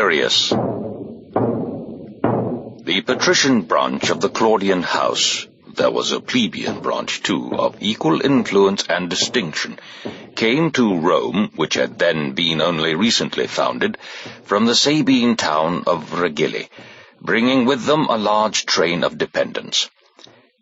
Tiberius. The patrician branch of the Claudian house, there was a plebeian branch too, of equal influence and distinction, came to Rome, which had then been only recently founded, from the Sabine town of Regilli, bringing with them a large train of dependents.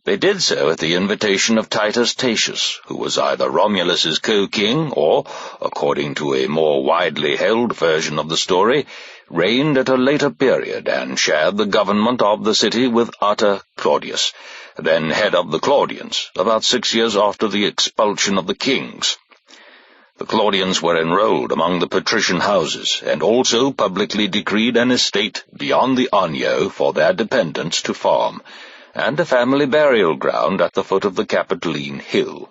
They did so at the invitation of Titus Tatius, who was either Romulus's co-king or, according to a more widely held version of the story, reigned at a later period and shared the government of the city with Atta Claudius, then head of the Claudians, about 6 years after the expulsion of the kings. The Claudians were enrolled among the patrician houses, and also publicly decreed an estate beyond the Anio for their dependents to farm, and a family burial ground at the foot of the Capitoline Hill.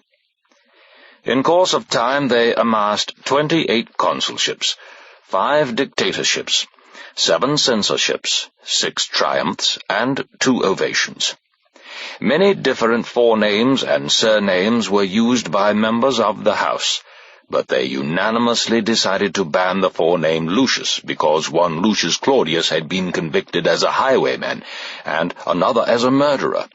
In course of time they amassed 28 consulships, 5 dictatorships, 7 censorships, 6 triumphs, and 2 ovations. Many different forenames and surnames were used by members of the house, but they unanimously decided to ban the forename Lucius, because one Lucius Claudius had been convicted as a highwayman, and another as a murderer,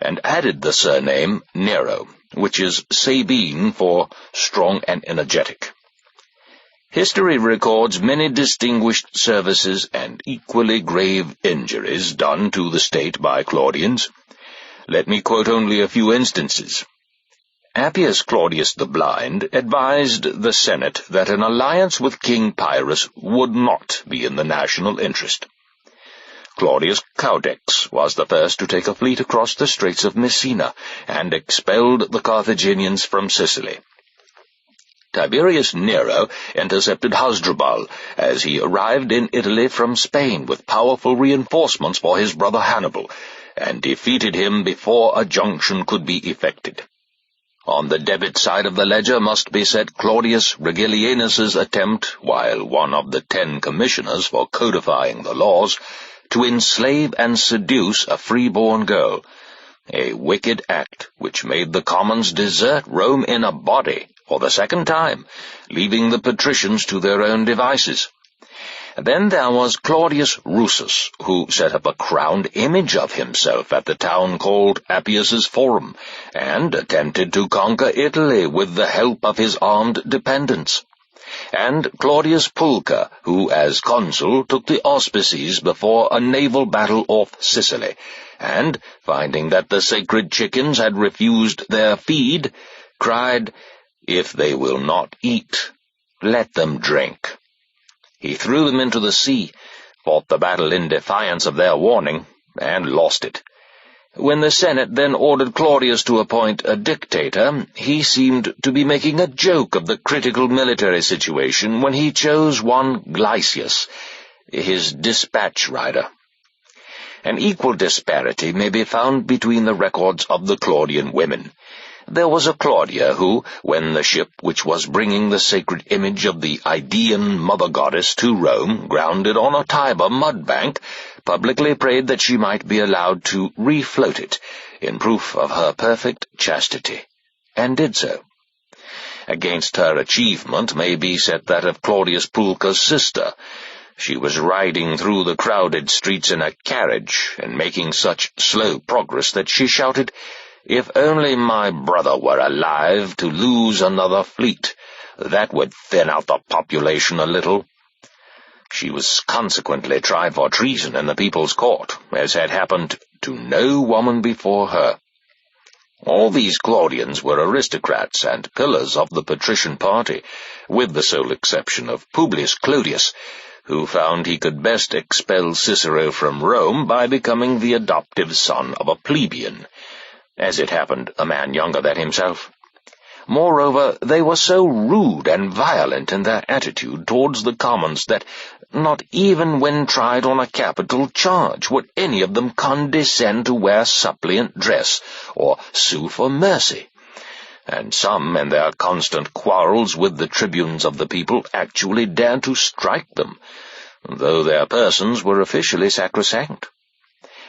and added the surname Nero, which is Sabine for strong and energetic. History records many distinguished services and equally grave injuries done to the state by Claudians. Let me quote only a few instances. Appius Claudius the Blind advised the Senate that an alliance with King Pyrrhus would not be in the national interest. Claudius Caudex was the first to take a fleet across the Straits of Messina and expelled the Carthaginians from Sicily. Tiberius Nero intercepted Hasdrubal as he arrived in Italy from Spain with powerful reinforcements for his brother Hannibal, and defeated him before a junction could be effected. On the debit side of the ledger must be set Claudius Regillianus's attempt, while one of the 10 commissioners for codifying the laws, to enslave and seduce a freeborn girl, a wicked act which made the commons desert Rome in a body for the second time, leaving the patricians to their own devices. Then there was Claudius Russus, who set up a crowned image of himself at the town called Appius's Forum, and attempted to conquer Italy with the help of his armed dependents. And Claudius Pulcher, who as consul took the auspices before a naval battle off Sicily, and, finding that the sacred chickens had refused their feed, cried, "If they will not eat, let them drink." He threw them into the sea, fought the battle in defiance of their warning, and lost it. When the Senate then ordered Claudius to appoint a dictator, he seemed to be making a joke of the critical military situation when he chose one Glycius, his dispatch rider. An equal disparity may be found between the records of the Claudian women. There was a Claudia who, when the ship which was bringing the sacred image of the Idaean mother-goddess to Rome grounded on a Tiber mud-bank, publicly prayed that she might be allowed to refloat it, in proof of her perfect chastity, and did so. Against her achievement may be set that of Claudius Pulcher's sister. She was riding through the crowded streets in a carriage, and making such slow progress that she shouted, "If only my brother were alive to lose another fleet, that would thin out the population a little." She was consequently tried for treason in the people's court, as had happened to no woman before her. All these Claudians were aristocrats and pillars of the patrician party, with the sole exception of Publius Clodius, who found he could best expel Cicero from Rome by becoming the adoptive son of a plebeian, as it happened a man younger than himself. Moreover, they were so rude and violent in their attitude towards the commons that not even when tried on a capital charge would any of them condescend to wear suppliant dress or sue for mercy. And some, in their constant quarrels with the tribunes of the people, actually dared to strike them, though their persons were officially sacrosanct.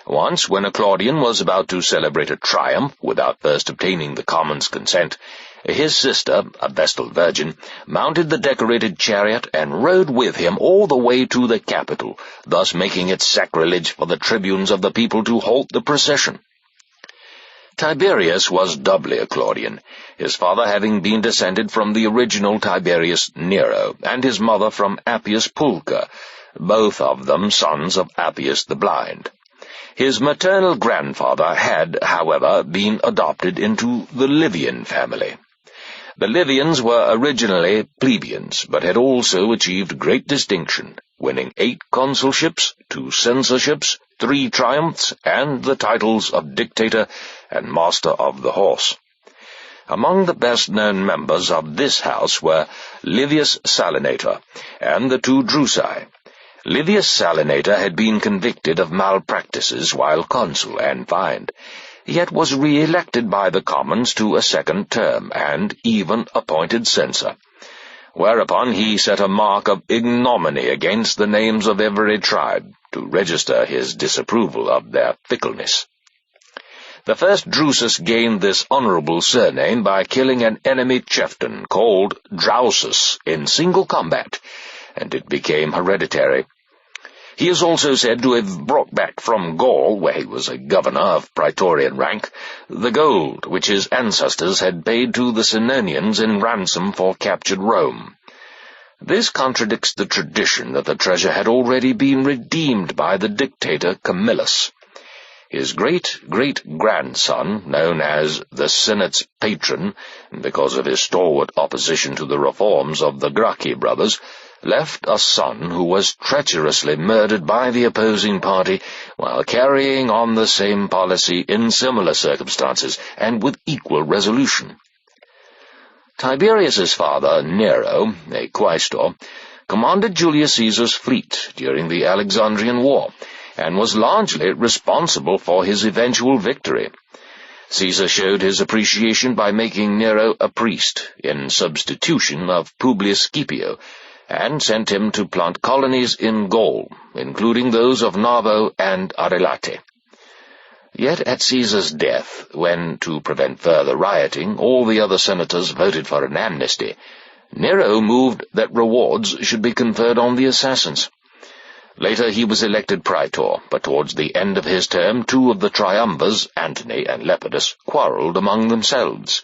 Once, when a Claudian was about to celebrate a triumph without first obtaining the commons' consent, His sister, a Vestal virgin, mounted the decorated chariot and rode with him all the way to the capital, thus making it sacrilege for the tribunes of the people to halt the procession. Tiberius was doubly a Claudian, his father having been descended from the original Tiberius Nero, and his mother from Appius Pulcher, both of them sons of Appius the Blind. His maternal grandfather had, however, been adopted into the Livian family. The Livians were originally plebeians, but had also achieved great distinction, winning 8 consulships, 2 censorships, 3 triumphs, and the titles of dictator and master of the horse. Among the best-known members of this house were Livius Salinator and the 2 Drusi. Livius Salinator had been convicted of malpractices while consul and fined, yet was re-elected by the commons to a 2nd term, and even appointed censor, whereupon he set a mark of ignominy against the names of every tribe, to register his disapproval of their fickleness. The first Drusus gained this honourable surname by killing an enemy chieftain called Drausus in single combat, and it became hereditary. He is also said to have brought back from Gaul, where he was a governor of praetorian rank, the gold which his ancestors had paid to the Senonians in ransom for captured Rome. This contradicts the tradition that the treasure had already been redeemed by the dictator Camillus. His great-great-grandson, known as the Senate's patron, because of his stalwart opposition to the reforms of the Gracchi brothers, left a son who was treacherously murdered by the opposing party while carrying on the same policy in similar circumstances and with equal resolution. Tiberius's father, Nero, a quaestor, commanded Julius Caesar's fleet during the Alexandrian War, and was largely responsible for his eventual victory. Caesar showed his appreciation by making Nero a priest, in substitution of Publius Scipio, and sent him to plant colonies in Gaul, including those of Narbo and Arelate. Yet at Caesar's death, when, to prevent further rioting, all the other senators voted for an amnesty, Nero moved that rewards should be conferred on the assassins. Later he was elected praetor, but towards the end of his term 2 of the triumvirs, Antony and Lepidus, quarrelled among themselves.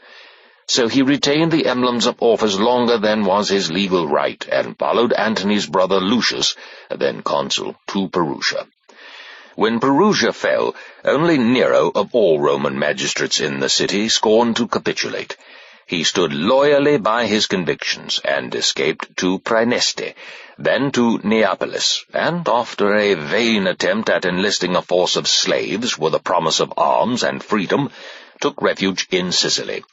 So he retained the emblems of office longer than was his legal right, and followed Antony's brother Lucius, then consul, to Perugia. When Perugia fell, only Nero of all Roman magistrates in the city scorned to capitulate. He stood loyally by his convictions, and escaped to Praeneste, then to Neapolis, and after a vain attempt at enlisting a force of slaves with a promise of arms and freedom, took refuge in Sicily.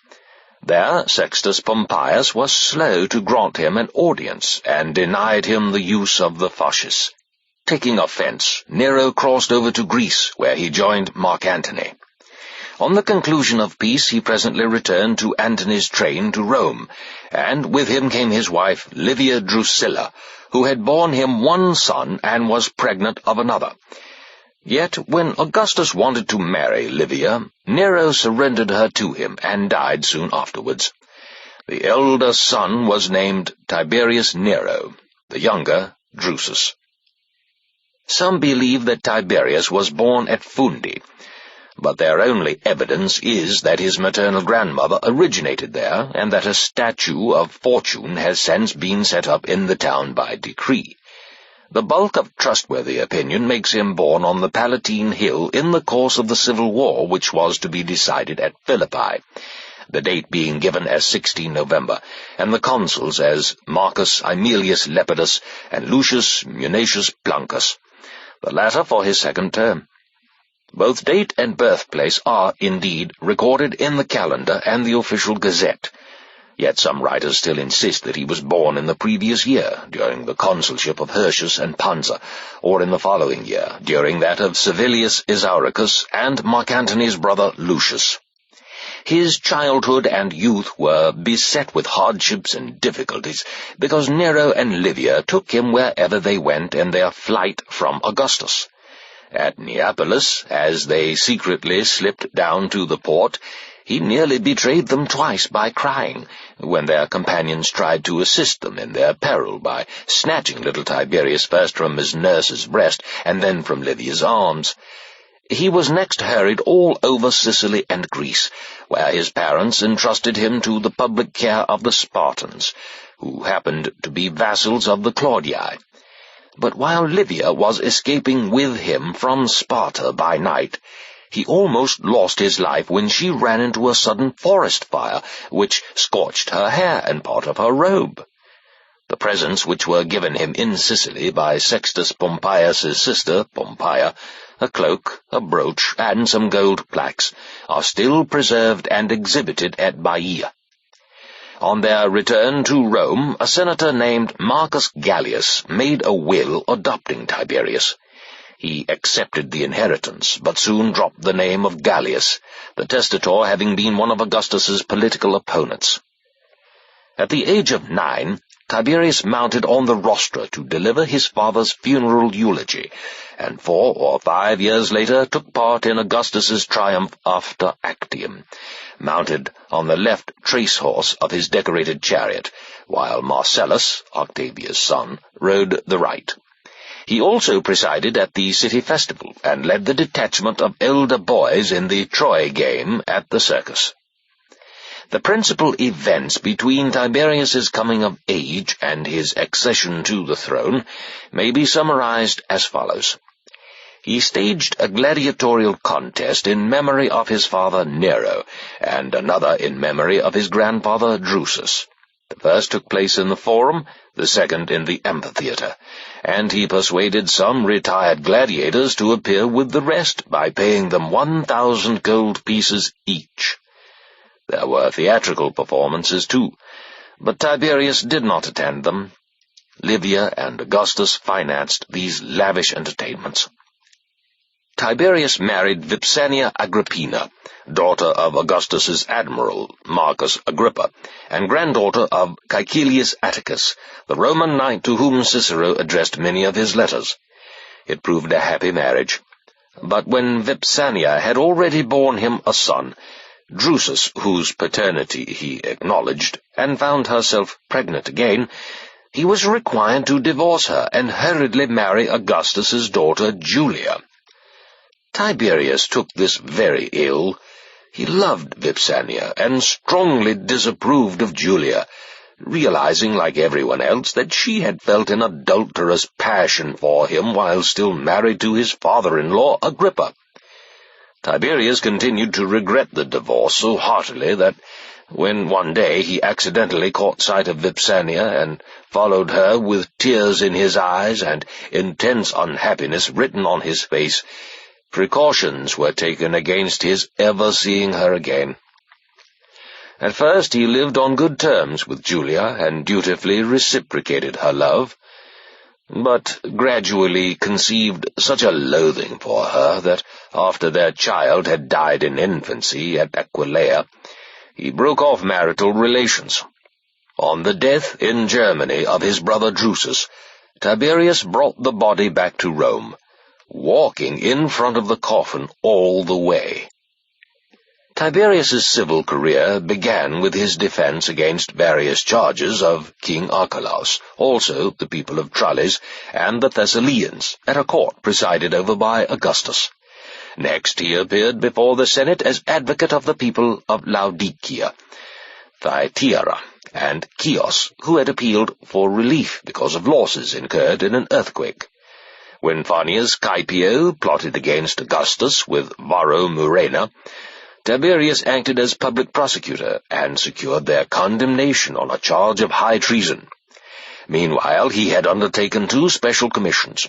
There Sextus Pompeius was slow to grant him an audience, and denied him the use of the fasces. Taking offence, Nero crossed over to Greece, where he joined Mark Antony. On the conclusion of peace he presently returned to Antony's train to Rome, and with him came his wife Livia Drusilla, who had borne him 1 son and was pregnant of another. Yet when Augustus wanted to marry Livia, Nero surrendered her to him and died soon afterwards. The elder son was named Tiberius Nero, the younger Drusus. Some believe that Tiberius was born at Fundi, but their only evidence is that his maternal grandmother originated there, and that a statue of Fortune has since been set up in the town by decree. The bulk of trustworthy opinion makes him born on the Palatine Hill in the course of the civil war which was to be decided at Philippi, the date being given as 16 November, and the consuls as Marcus Aemilius Lepidus and Lucius Munatius Plancus, the latter for his 2nd term. Both date and birthplace are, indeed, recorded in the calendar and the official gazette, yet some writers still insist that he was born in the previous year, during the consulship of Hirtius and Pansa, or in the following year, during that of Servilius Isauricus and Mark Antony's brother Lucius. His childhood and youth were beset with hardships and difficulties, because Nero and Livia took him wherever they went in their flight from Augustus. At Neapolis, as they secretly slipped down to the port, He nearly betrayed them twice by crying, when their companions tried to assist them in their peril by snatching little Tiberius first from his nurse's breast and then from Livia's arms. He was next hurried all over Sicily and Greece, where his parents entrusted him to the public care of the Spartans, who happened to be vassals of the Claudii. But while Livia was escaping with him from Sparta by night, he almost lost his life when she ran into a sudden forest fire, which scorched her hair and part of her robe. The presents which were given him in Sicily by Sextus Pompeius's sister, Pompeia, a cloak, a brooch, and some gold plaques, are still preserved and exhibited at Baia. On their return to Rome, a senator named Marcus Gallius made a will adopting Tiberius. He accepted the inheritance, but soon dropped the name of Gallius, the testator having been one of Augustus's political opponents. At the age of 9, Tiberius mounted on the rostra to deliver his father's funeral eulogy, and 4 or 5 years later took part in Augustus's triumph after Actium, mounted on the left trace horse of his decorated chariot, while Marcellus, Octavia's son, rode the right. He also presided at the city festival, and led the detachment of elder boys in the Troy game at the circus. The principal events between Tiberius's coming of age and his accession to the throne may be summarized as follows. He staged a gladiatorial contest in memory of his father Nero, and another in memory of his grandfather Drusus. The first took place in the Forum, the second in the amphitheatre, and he persuaded some retired gladiators to appear with the rest by paying them 1,000 gold pieces each. There were theatrical performances, too, but Tiberius did not attend them. Livia and Augustus financed these lavish entertainments. Tiberius married Vipsania Agrippina, daughter of Augustus's admiral, Marcus Agrippa, and granddaughter of Caecilius Atticus, the Roman knight to whom Cicero addressed many of his letters. It proved a happy marriage. But when Vipsania had already borne him a son, Drusus, whose paternity he acknowledged, and found herself pregnant again, he was required to divorce her and hurriedly marry Augustus's daughter Julia. Tiberius took this very ill. He loved Vipsania and strongly disapproved of Julia, realizing, like everyone else, that she had felt an adulterous passion for him while still married to his father-in-law Agrippa. Tiberius continued to regret the divorce so heartily that, when one day he accidentally caught sight of Vipsania and followed her with tears in his eyes and intense unhappiness written on his face, precautions were taken against his ever seeing her again. At first he lived on good terms with Julia and dutifully reciprocated her love, but gradually conceived such a loathing for her that, after their child had died in infancy at Aquileia, he broke off marital relations. On the death in Germany of his brother Drusus, Tiberius brought the body back to Rome, walking in front of the coffin all the way. Tiberius's civil career began with his defense against various charges of King Archelaus, also the people of Tralles, and the Thessalians, at a court presided over by Augustus. Next he appeared before the Senate as advocate of the people of Laodicea, Thyatira, and Chios, who had appealed for relief because of losses incurred in an earthquake. When Fannius Caepio plotted against Augustus with Varro Murena, Tiberius acted as public prosecutor and secured their condemnation on a charge of high treason. Meanwhile, he had undertaken 2 special commissions,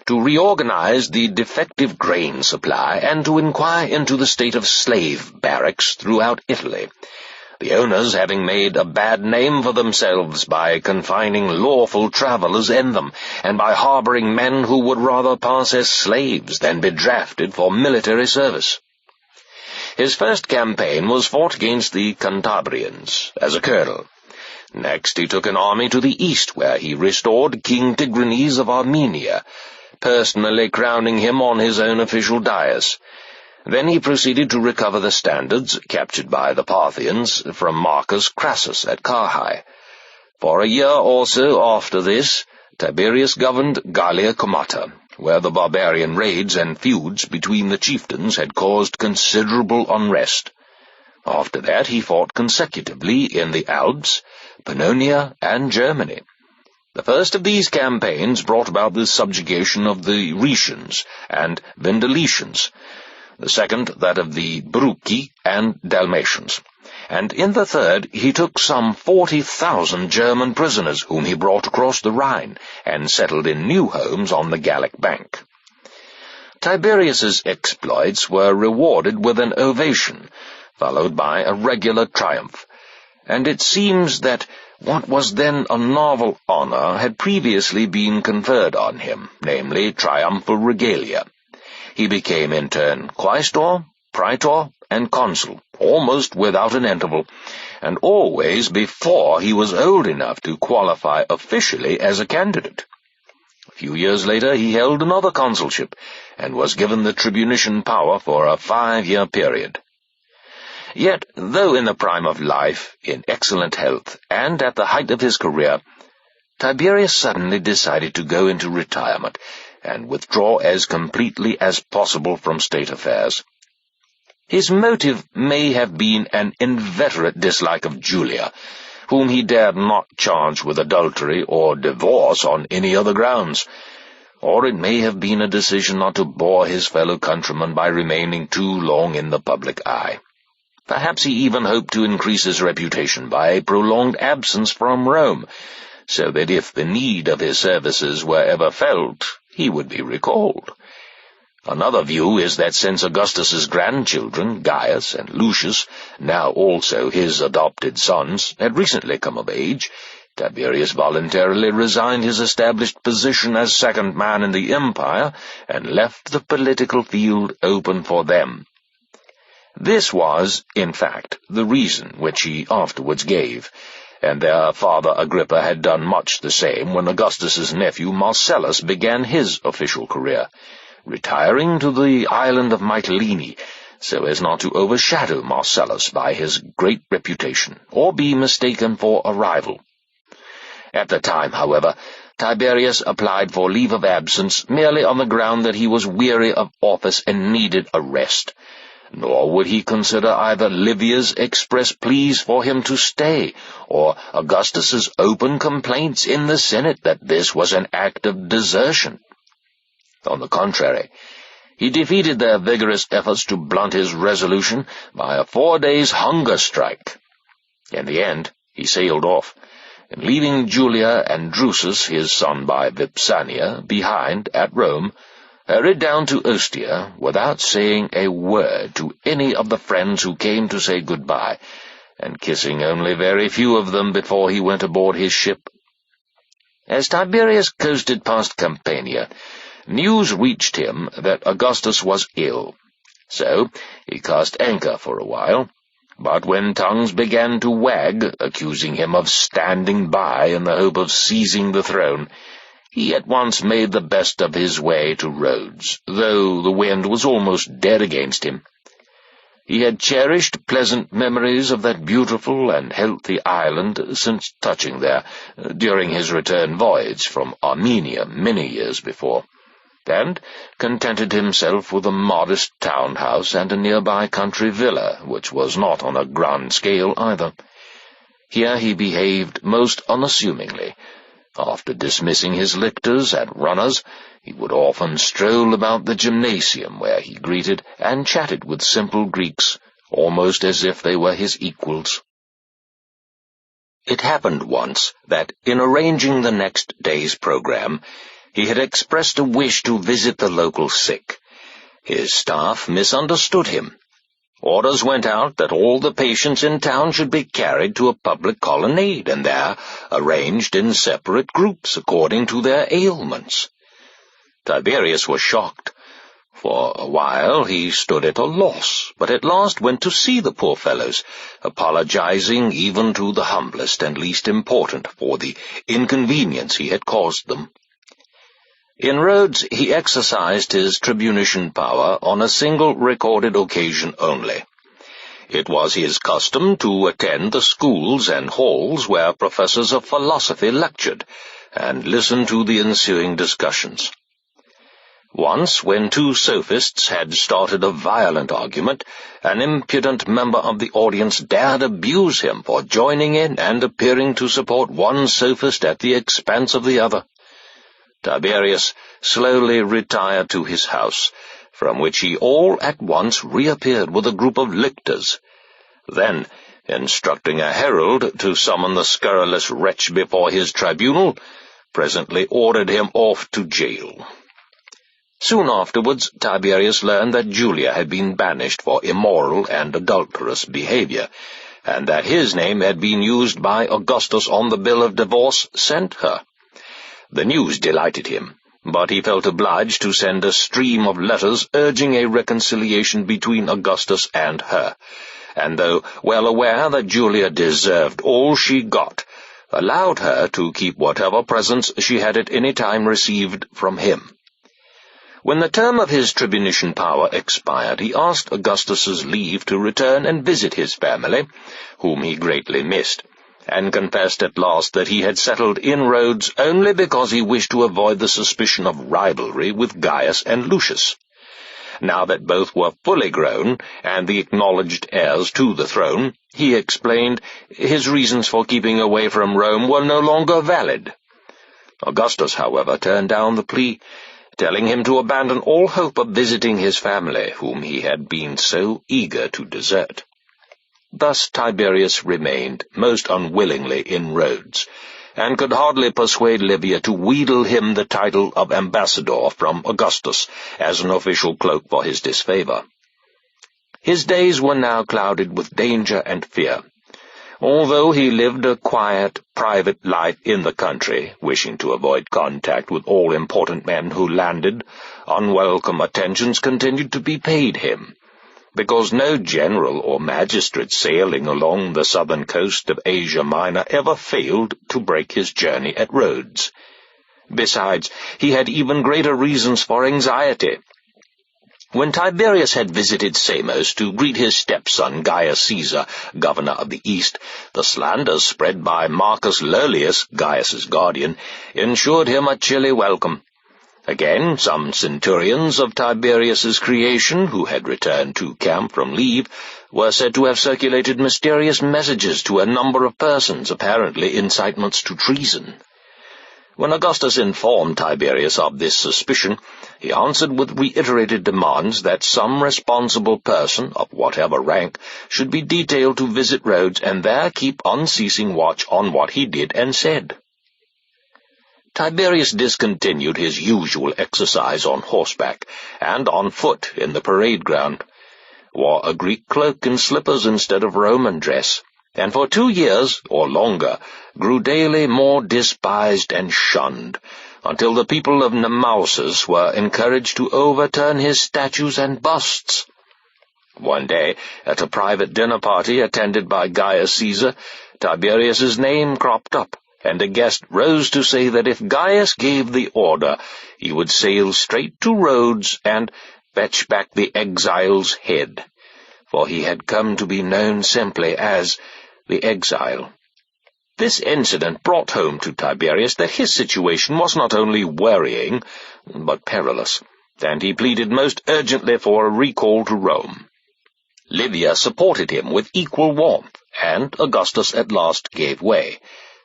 to reorganize the defective grain supply and to inquire into the state of slave barracks throughout Italy, the owners having made a bad name for themselves by confining lawful travelers in them, and by harboring men who would rather pass as slaves than be drafted for military service. His first campaign was fought against the Cantabrians, as a colonel. Next he took an army to the east, where he restored King Tigranes of Armenia, personally crowning him on his own official dais. Then he proceeded to recover the standards captured by the Parthians from Marcus Crassus at Carrhae. For a year or so after this, Tiberius governed Gallia Comata, where the barbarian raids and feuds between the chieftains had caused considerable unrest. After that he fought consecutively in the Alps, Pannonia, and Germany. The first of these campaigns brought about the subjugation of the Rhaetians and Vindelicians, the second that of the Bruci and Dalmatians, and in the third he took some 40,000 German prisoners whom he brought across the Rhine and settled in new homes on the Gallic bank. Tiberius's exploits were rewarded with an ovation, followed by a regular triumph, and it seems that what was then a novel honor had previously been conferred on him, namely triumphal regalia. He became in turn quaestor, praetor, and consul, almost without an interval, and always before he was old enough to qualify officially as a candidate. A few years later he held another consulship, and was given the tribunician power for a 5-year period. Yet, though in the prime of life, in excellent health, and at the height of his career, Tiberius suddenly decided to go into retirement, and withdraw as completely as possible from state affairs. His motive may have been an inveterate dislike of Julia, whom he dared not charge with adultery or divorce on any other grounds, or it may have been a decision not to bore his fellow countrymen by remaining too long in the public eye. Perhaps he even hoped to increase his reputation by a prolonged absence from Rome, so that if the need of his services were ever felt, he would be recalled. Another view is that since Augustus's grandchildren, Gaius and Lucius, now also his adopted sons, had recently come of age, Tiberius voluntarily resigned his established position as second man in the empire and left the political field open for them. This was, in fact, the reason which he afterwards gave, and their father Agrippa had done much the same when Augustus's nephew Marcellus began his official career, retiring to the island of Mytilene, so as not to overshadow Marcellus by his great reputation, or be mistaken for a rival. At the time, however, Tiberius applied for leave of absence merely on the ground that he was weary of office and needed a rest, nor would he consider either Livia's express pleas for him to stay, or Augustus's open complaints in the Senate that this was an act of desertion. On the contrary, he defeated their vigorous efforts to blunt his resolution by a 4 days' hunger strike. In the end, he sailed off, and leaving Julia and Drusus, his son by Vipsania, behind at Rome, hurried down to Ostia without saying a word to any of the friends who came to say goodbye, and kissing only very few of them before he went aboard his ship. As Tiberius coasted past Campania, news reached him that Augustus was ill, so he cast anchor for a while, but when tongues began to wag, accusing him of standing by in the hope of seizing the throne, he at once made the best of his way to Rhodes, though the wind was almost dead against him. He had cherished pleasant memories of that beautiful and healthy island since touching there, during his return voyage from Armenia many years before, and contented himself with a modest town-house and a nearby country villa, which was not on a grand scale either. Here he behaved most unassumingly. After dismissing his lictors and runners, he would often stroll about the gymnasium, where he greeted and chatted with simple Greeks, almost as if they were his equals. It happened once that, in arranging the next day's program, he had expressed a wish to visit the local sick. His staff misunderstood him. Orders went out that all the patients in town should be carried to a public colonnade and there arranged in separate groups according to their ailments. Tiberius was shocked. For a while he stood at a loss, but at last went to see the poor fellows, apologizing even to the humblest and least important for the inconvenience he had caused them. In Rhodes he exercised his tribunician power on a single recorded occasion only. It was his custom to attend the schools and halls where professors of philosophy lectured, and listen to the ensuing discussions. Once, when two sophists had started a violent argument, an impudent member of the audience dared abuse him for joining in and appearing to support one sophist at the expense of the other. Tiberius slowly retired to his house, from which he all at once reappeared with a group of lictors. Then, instructing a herald to summon the scurrilous wretch before his tribunal, presently ordered him off to jail. Soon afterwards, Tiberius learned that Julia had been banished for immoral and adulterous behavior, and that his name had been used by Augustus on the bill of divorce sent her. The news delighted him, but he felt obliged to send a stream of letters urging a reconciliation between Augustus and her, and though well aware that Julia deserved all she got, allowed her to keep whatever presents she had at any time received from him. When the term of his tribunician power expired, he asked Augustus's leave to return and visit his family, whom he greatly missed, and confessed at last that he had settled in Rhodes only because he wished to avoid the suspicion of rivalry with Gaius and Lucius. Now that both were fully grown and the acknowledged heirs to the throne, he explained his reasons for keeping away from Rome were no longer valid. Augustus, however, turned down the plea, telling him to abandon all hope of visiting his family, whom he had been so eager to desert. Thus Tiberius remained most unwillingly in Rhodes, and could hardly persuade Livia to wheedle him the title of ambassador from Augustus as an official cloak for his disfavor. His days were now clouded with danger and fear. Although he lived a quiet, private life in the country, wishing to avoid contact with all important men who landed, unwelcome attentions continued to be paid him, because no general or magistrate sailing along the southern coast of Asia Minor ever failed to break his journey at Rhodes. Besides, he had even greater reasons for anxiety. When Tiberius had visited Samos to greet his stepson Gaius Caesar, governor of the East, the slanders spread by Marcus Lollius, Gaius's guardian, ensured him a chilly welcome. Again, some centurions of Tiberius's creation, who had returned to camp from leave, were said to have circulated mysterious messages to a number of persons, apparently incitements to treason. When Augustus informed Tiberius of this suspicion, he answered with reiterated demands that some responsible person, of whatever rank, should be detailed to visit Rhodes and there keep unceasing watch on what he did and said. Tiberius discontinued his usual exercise on horseback and on foot in the parade ground, wore a Greek cloak and slippers instead of Roman dress, and for 2 years, or longer, grew daily more despised and shunned, until the people of Nemausus were encouraged to overturn his statues and busts. One day, at a private dinner party attended by Gaius Caesar, Tiberius's name cropped up, and a guest rose to say that if Gaius gave the order, he would sail straight to Rhodes and fetch back the exile's head, for he had come to be known simply as the exile. This incident brought home to Tiberius that his situation was not only worrying, but perilous, and he pleaded most urgently for a recall to Rome. Livia supported him with equal warmth, and Augustus at last gave way,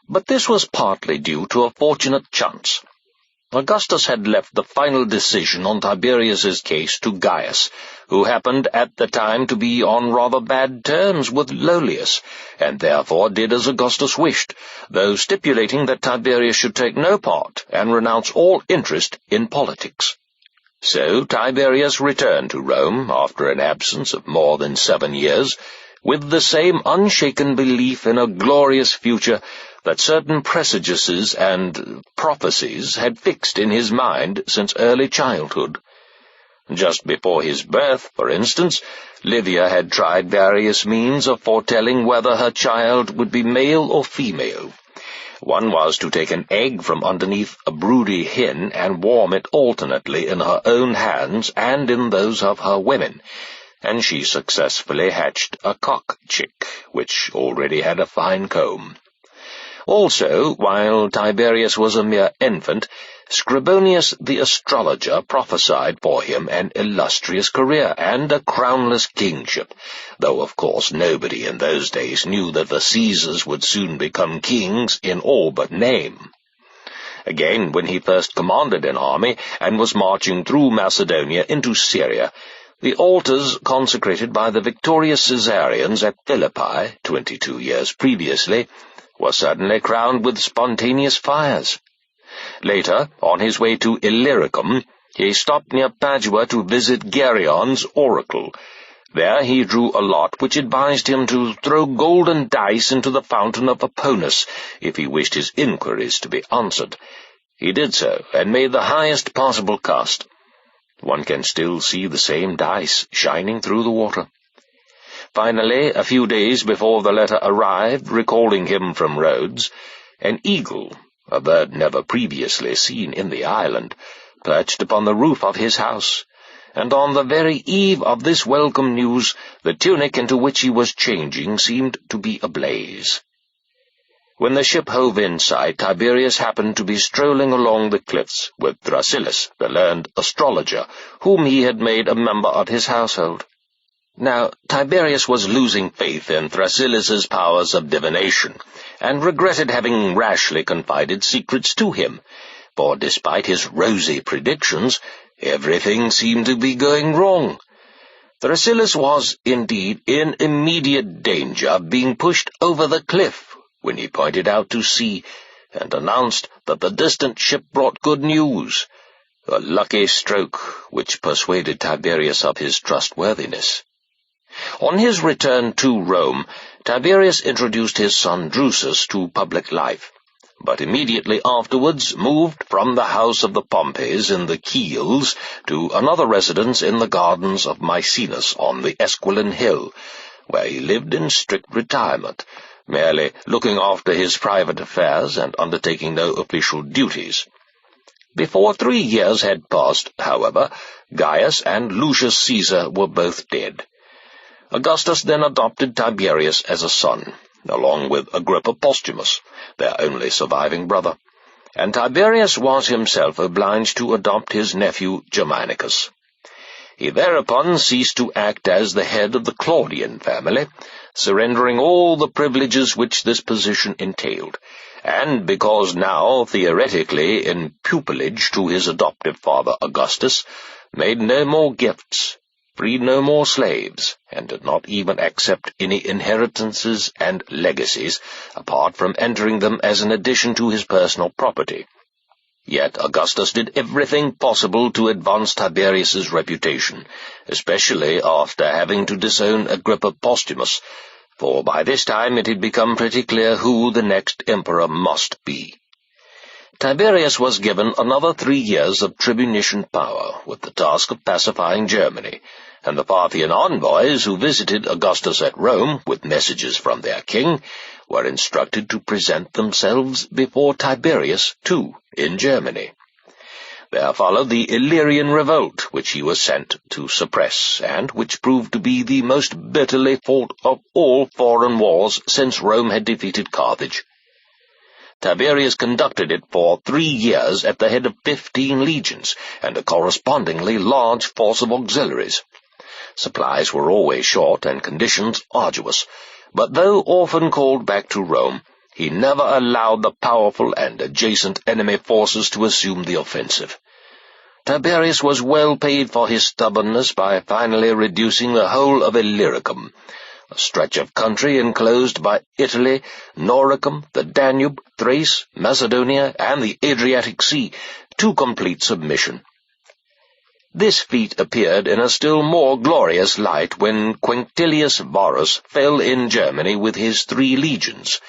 but this was partly due to a fortunate chance. Augustus had left the final decision on Tiberius's case to Gaius, who happened at the time to be on rather bad terms with Lollius, and therefore did as Augustus wished, though stipulating that Tiberius should take no part and renounce all interest in politics. So Tiberius returned to Rome, after an absence of more than 7 years, with the same unshaken belief in a glorious future that certain presages and prophecies had fixed in his mind since early childhood. Just before his birth, for instance, Livia had tried various means of foretelling whether her child would be male or female. One was to take an egg from underneath a broody hen and warm it alternately in her own hands and in those of her women, and she successfully hatched a cock chick, which already had a fine comb. Also, while Tiberius was a mere infant, Scribonius the astrologer prophesied for him an illustrious career and a crownless kingship, though of course nobody in those days knew that the Caesars would soon become kings in all but name. Again, when he first commanded an army and was marching through Macedonia into Syria, the altars consecrated by the victorious Caesarians at Philippi, 22 years previously, were suddenly crowned with spontaneous fires. Later, on his way to Illyricum, he stopped near Padua to visit Gerion's oracle. There he drew a lot which advised him to throw golden dice into the fountain of Aponus if he wished his inquiries to be answered. He did so, and made the highest possible cast. One can still see the same dice shining through the water. Finally, a few days before the letter arrived, recalling him from Rhodes, an eagle, a bird never previously seen in the island, perched upon the roof of his house, and on the very eve of this welcome news, the tunic into which he was changing seemed to be ablaze. When the ship hove in sight, Tiberius happened to be strolling along the cliffs with Thrasylus, the learned astrologer, whom he had made a member of his household. Now, Tiberius was losing faith in Thrasylus's powers of divination, and regretted having rashly confided secrets to him, for despite his rosy predictions, everything seemed to be going wrong. Thrasylus was, indeed, in immediate danger of being pushed over the cliff, when he pointed out to sea, and announced that the distant ship brought good news, a lucky stroke which persuaded Tiberius of his trustworthiness. On his return to Rome, Tiberius introduced his son Drusus to public life, but immediately afterwards moved from the house of the Pompeys in the Chials to another residence in the gardens of Maecenas on the Esquiline Hill, where he lived in strict retirement, merely looking after his private affairs and undertaking no official duties. Before 3 years had passed, however, Gaius and Lucius Caesar were both dead. Augustus then adopted Tiberius as a son, along with Agrippa Posthumus, their only surviving brother, and Tiberius was himself obliged to adopt his nephew Germanicus. He thereupon ceased to act as the head of the Claudian family, surrendering all the privileges which this position entailed, and because now theoretically in pupilage to his adoptive father Augustus, made no more gifts, freed no more slaves, and did not even accept any inheritances and legacies, apart from entering them as an addition to his personal property. Yet Augustus did everything possible to advance Tiberius's reputation, especially after having to disown Agrippa Posthumus, for by this time it had become pretty clear who the next emperor must be. Tiberius was given another 3 years of tribunician power, with the task of pacifying Germany, and the Parthian envoys who visited Augustus at Rome with messages from their king were instructed to present themselves before Tiberius, too, in Germany. There followed the Illyrian revolt, which he was sent to suppress, and which proved to be the most bitterly fought of all foreign wars since Rome had defeated Carthage. Tiberius conducted it for 3 years at the head of 15 legions, and a correspondingly large force of auxiliaries. Supplies were always short and conditions arduous, but though often called back to Rome, he never allowed the powerful and adjacent enemy forces to assume the offensive. Tiberius was well paid for his stubbornness by finally reducing the whole of Illyricum, a stretch of country enclosed by Italy, Noricum, the Danube, Thrace, Macedonia, and the Adriatic Sea, to complete submission. This feat appeared in a still more glorious light when Quintilius Varus fell in Germany with his 3 legions.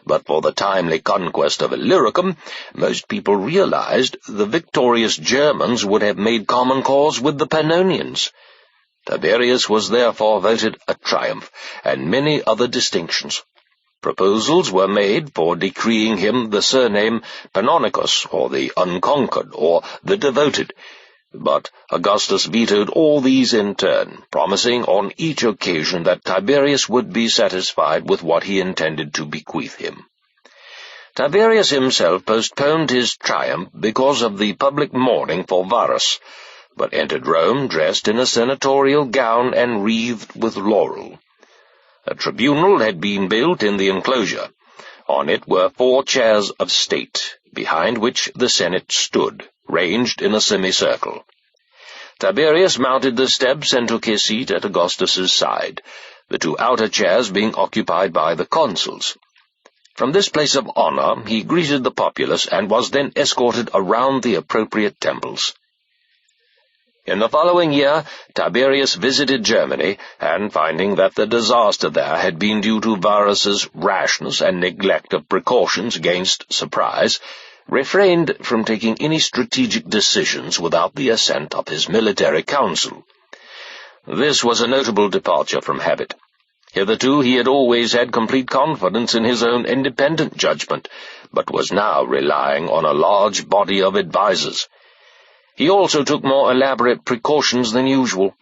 But for the timely conquest of Illyricum, most people realized the victorious Germans would have made common cause with the Pannonians. Tiberius was therefore voted a triumph, and many other distinctions. Proposals were made for decreeing him the surname Panonicus, or the Unconquered, or the Devoted, but Augustus vetoed all these in turn, promising on each occasion that Tiberius would be satisfied with what he intended to bequeath him. Tiberius himself postponed his triumph because of the public mourning for Varus, but entered Rome dressed in a senatorial gown and wreathed with laurel. A tribunal had been built in the enclosure. On it were 4 chairs of state, behind which the Senate stood, ranged in a semicircle. Tiberius mounted the steps and took his seat at Augustus's side, the 2 outer chairs being occupied by the consuls. From this place of honor he greeted the populace and was then escorted around the appropriate temples. In the following year, Tiberius visited Germany, and finding that the disaster there had been due to Varus's rashness and neglect of precautions against surprise, refrained from taking any strategic decisions without the assent of his military council. This was a notable departure from habit. Hitherto he had always had complete confidence in his own independent judgment, but was now relying on a large body of advisers. He also took more elaborate precautions than usual.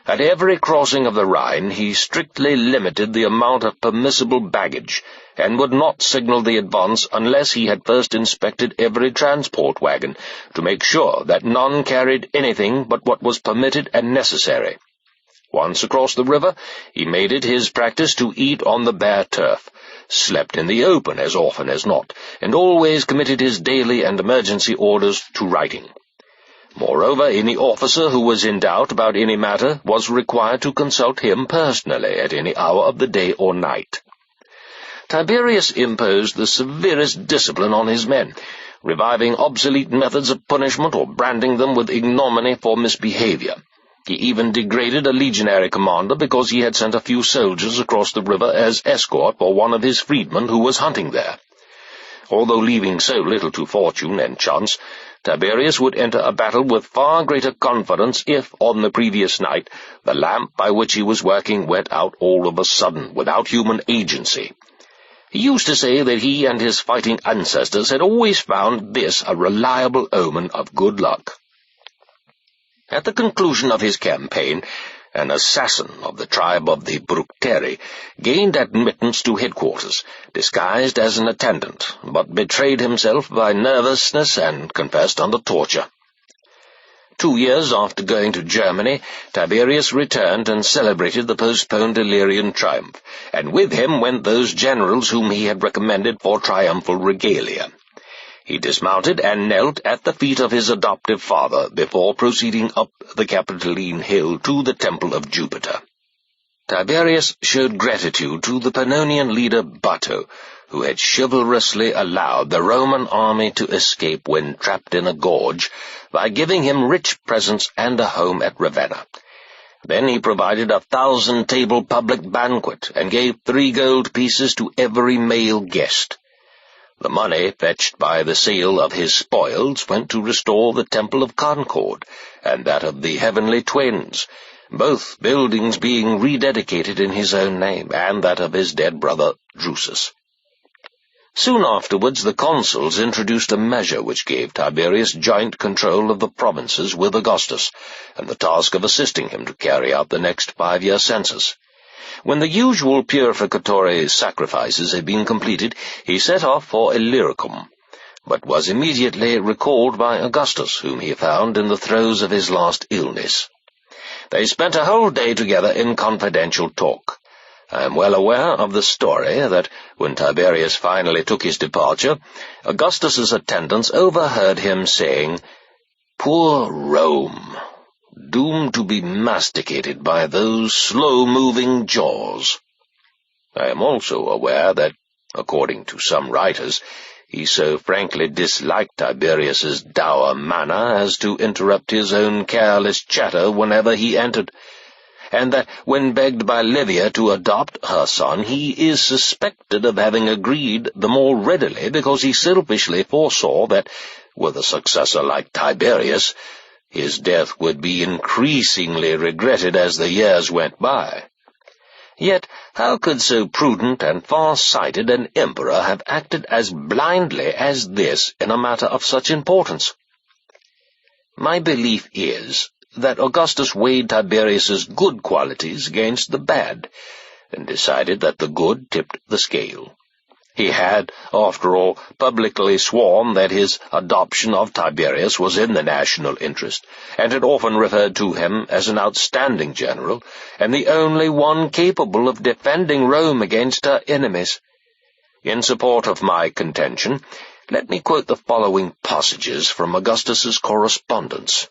At every crossing of the Rhine he strictly limited the amount of permissible baggage, and would not signal the advance unless he had first inspected every transport wagon, to make sure that none carried anything but what was permitted and necessary. Once across the river, he made it his practice to eat on the bare turf, slept in the open as often as not, and always committed his daily and emergency orders to writing. Moreover, any officer who was in doubt about any matter was required to consult him personally at any hour of the day or night. Tiberius imposed the severest discipline on his men, reviving obsolete methods of punishment or branding them with ignominy for misbehavior. He even degraded a legionary commander because he had sent a few soldiers across the river as escort for one of his freedmen who was hunting there. Although leaving so little to fortune and chance, Tiberius would enter a battle with far greater confidence if, on the previous night, the lamp by which he was working went out all of a sudden, without human agency. He used to say that he and his fighting ancestors had always found this a reliable omen of good luck. At the conclusion of his campaign, an assassin of the tribe of the Bructeri gained admittance to headquarters, disguised as an attendant, but betrayed himself by nervousness and confessed under torture. 2 years after going to Germany, Tiberius returned and celebrated the postponed Illyrian triumph, and with him went those generals whom he had recommended for triumphal regalia. He dismounted and knelt at the feet of his adoptive father before proceeding up the Capitoline Hill to the Temple of Jupiter. Tiberius showed gratitude to the Pannonian leader Butto, who had chivalrously allowed the Roman army to escape when trapped in a gorge, by giving him rich presents and a home at Ravenna. Then he provided a 1,000-table public banquet, and gave 3 gold pieces to every male guest. The money fetched by the sale of his spoils went to restore the Temple of Concord, and that of the Heavenly Twins, both buildings being rededicated in his own name, and that of his dead brother Drusus. Soon afterwards the consuls introduced a measure which gave Tiberius joint control of the provinces with Augustus, and the task of assisting him to carry out the next 5-year census. When the usual purificatory sacrifices had been completed, he set off for Illyricum, but was immediately recalled by Augustus, whom he found in the throes of his last illness. They spent a whole day together in confidential talk. I am well aware of the story that, when Tiberius finally took his departure, Augustus's attendants overheard him saying, "Poor Rome, doomed to be masticated by those slow-moving jaws." I am also aware that, according to some writers, he so frankly disliked Tiberius's dour manner as to interrupt his own careless chatter whenever he entered, and that when begged by Livia to adopt her son, he is suspected of having agreed the more readily because he selfishly foresaw that, with a successor like Tiberius, his death would be increasingly regretted as the years went by. Yet how could so prudent and far-sighted an emperor have acted as blindly as this in a matter of such importance? My belief is that Augustus weighed Tiberius's good qualities against the bad, and decided that the good tipped the scale. He had, after all, publicly sworn that his adoption of Tiberius was in the national interest, and had often referred to him as an outstanding general, and the only one capable of defending Rome against her enemies. In support of my contention, let me quote the following passages from Augustus's correspondence.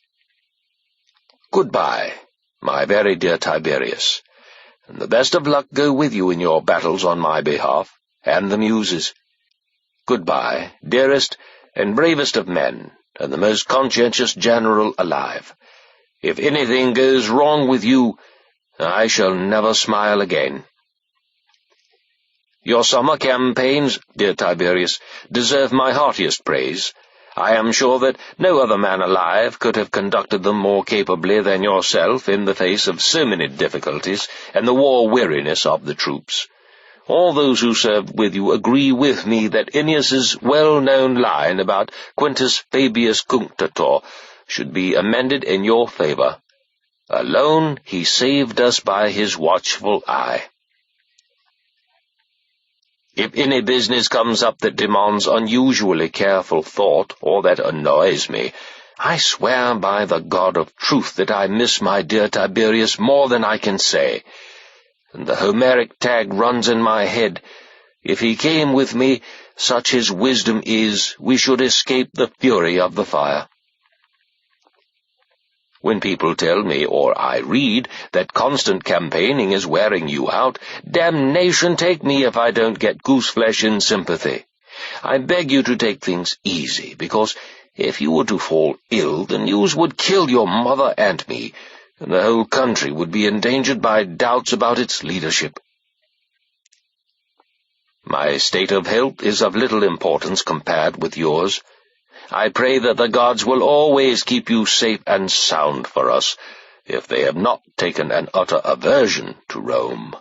"Goodbye, my very dear Tiberius, and the best of luck go with you in your battles on my behalf, and the Muses. Goodbye, dearest and bravest of men, and the most conscientious general alive. If anything goes wrong with you, I shall never smile again. Your summer campaigns, dear Tiberius, deserve my heartiest praise. I am sure that no other man alive could have conducted them more capably than yourself in the face of so many difficulties and the war-weariness of the troops. All those who served with you agree with me that Ennius's well-known line about Quintus Fabius Cunctator should be amended in your favor. Alone he saved us by his watchful eye. If any business comes up that demands unusually careful thought, or that annoys me, I swear by the God of truth that I miss my dear Tiberius more than I can say. And the Homeric tag runs in my head. If he came with me, such his wisdom is, we should escape the fury of the fire. When people tell me, or I read, that constant campaigning is wearing you out, damnation take me if I don't get gooseflesh in sympathy. I beg you to take things easy, because if you were to fall ill, the news would kill your mother and me, and the whole country would be endangered by doubts about its leadership. My state of health is of little importance compared with yours. I pray that the gods will always keep you safe and sound for us, if they have not taken an utter aversion to Rome."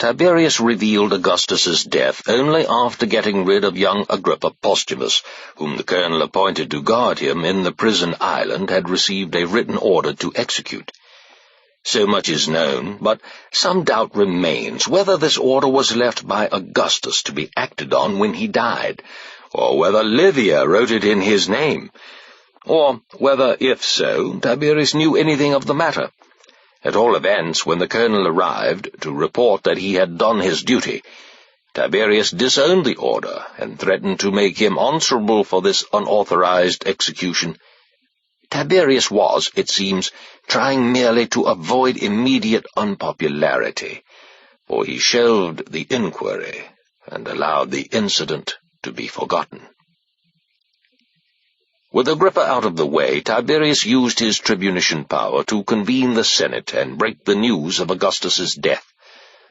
Tiberius revealed Augustus's death only after getting rid of young Agrippa Posthumus, whom the colonel appointed to guard him in the prison island had received a written order to execute. So much is known, but some doubt remains whether this order was left by Augustus to be acted on when he died, or whether Livia wrote it in his name, or whether, if so, Tiberius knew anything of the matter. At all events, when the colonel arrived to report that he had done his duty, Tiberius disowned the order and threatened to make him answerable for this unauthorized execution. Tiberius was, it seems, trying merely to avoid immediate unpopularity, for he shelved the inquiry and allowed the incident to be forgotten. With Agrippa out of the way, Tiberius used his tribunician power to convene the Senate and break the news of Augustus's death.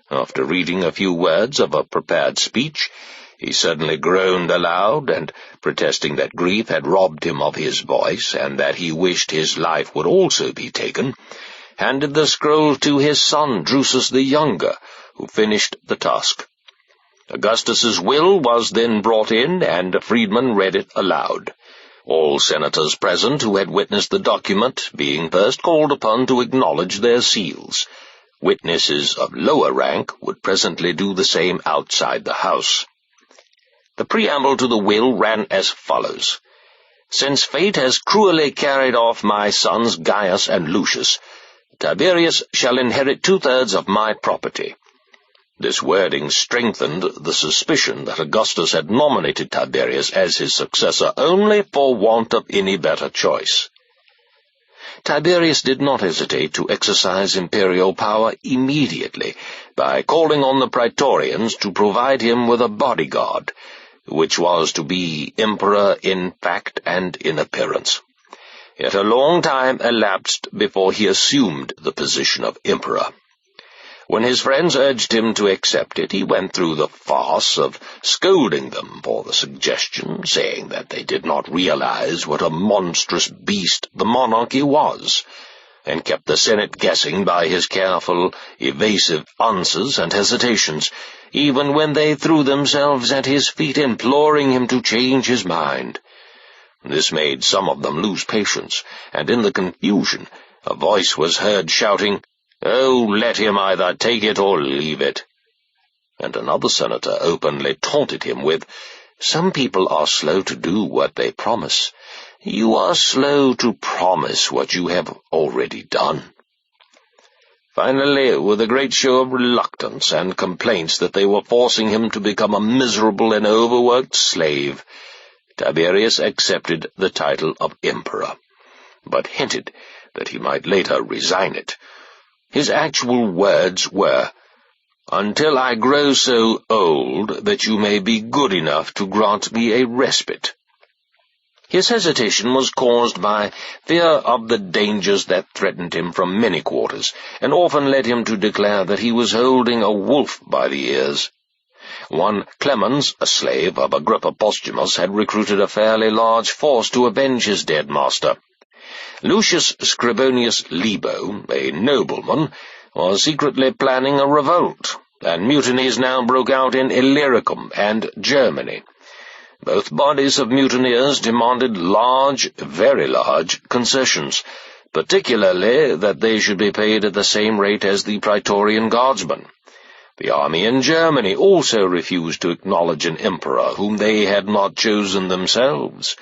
After reading a few words of a prepared speech, he suddenly groaned aloud, and, protesting that grief had robbed him of his voice, and that he wished his life would also be taken, handed the scroll to his son Drusus the Younger, who finished the task. Augustus's will was then brought in, and a freedman read it aloud. All senators present who had witnessed the document being first called upon to acknowledge their seals. Witnesses of lower rank would presently do the same outside the house. The preamble to the will ran as follows. "Since fate has cruelly carried off my sons Gaius and Lucius, Tiberius shall inherit 2/3 of my property." This wording strengthened the suspicion that Augustus had nominated Tiberius as his successor only for want of any better choice. Tiberius did not hesitate to exercise imperial power immediately by calling on the praetorians to provide him with a bodyguard, which was to be emperor in fact and in appearance. Yet a long time elapsed before he assumed the position of emperor. When his friends urged him to accept it, he went through the farce of scolding them for the suggestion, saying that they did not realize what a monstrous beast the monarchy was, and kept the Senate guessing by his careful, evasive answers and hesitations, even when they threw themselves at his feet imploring him to change his mind. This made some of them lose patience, and in the confusion a voice was heard shouting, "Oh, let him either take it or leave it." And another senator openly taunted him with, "Some people are slow to do what they promise. You are slow to promise what you have already done." Finally, with a great show of reluctance and complaints that they were forcing him to become a miserable and overworked slave, Tiberius accepted the title of emperor, but hinted that he might later resign it. His actual words were, "Until I grow so old that you may be good enough to grant me a respite." His hesitation was caused by fear of the dangers that threatened him from many quarters, and often led him to declare that he was holding a wolf by the ears. One Clemens, a slave of Agrippa Postumus, had recruited a fairly large force to avenge his dead master. Lucius Scribonius Libo, a nobleman, was secretly planning a revolt, and mutinies now broke out in Illyricum and Germany. Both bodies of mutineers demanded large, very large, concessions, particularly that they should be paid at the same rate as the Praetorian Guardsmen. The army in Germany also refused to acknowledge an emperor whom they had not chosen themselves,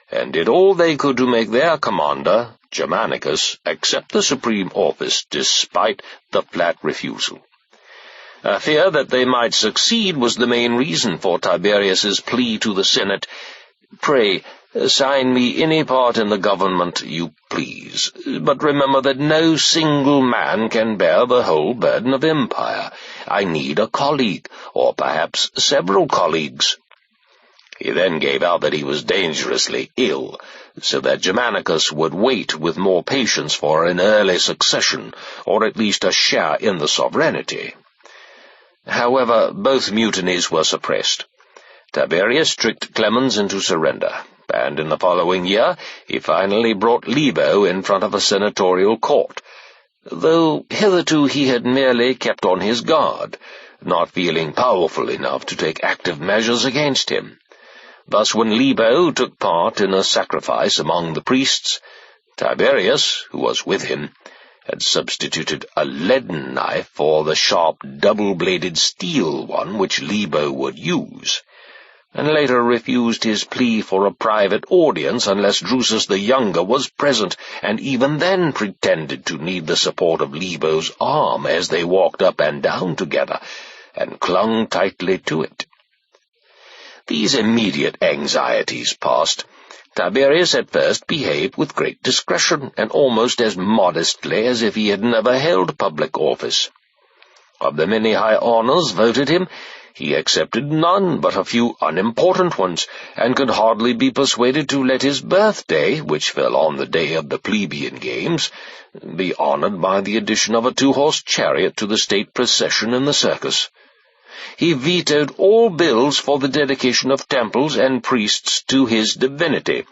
and did all they could to make their commander, Germanicus, accept the supreme office despite the flat refusal. A fear that they might succeed was the main reason for Tiberius's plea to the Senate, "Pray, assign me any part in the government you please, but remember that no single man can bear the whole burden of empire. I need a colleague, or perhaps several colleagues." He then gave out that he was dangerously ill, so that Germanicus would wait with more patience for an early succession, or at least a share in the sovereignty. However, both mutinies were suppressed. Tiberius tricked Clemens into surrender, and in the following year he finally brought Libo in front of a senatorial court, though hitherto he had merely kept on his guard, not feeling powerful enough to take active measures against him. Thus, when Libo took part in a sacrifice among the priests, Tiberius, who was with him, had substituted a leaden knife for the sharp double-bladed steel one which Libo would use, and later refused his plea for a private audience unless Drusus the Younger was present, and even then pretended to need the support of Libo's arm as they walked up and down together, and clung tightly to it. These immediate anxieties past, Tiberius at first behaved with great discretion, and almost as modestly as if he had never held public office. Of the many high honors voted him, he accepted none but a few unimportant ones, and could hardly be persuaded to let his birthday, which fell on the day of the plebeian games, be honored by the addition of a 2-horse chariot to the state procession in the circus. He vetoed all bills for the dedication of temples and priests to his divinity,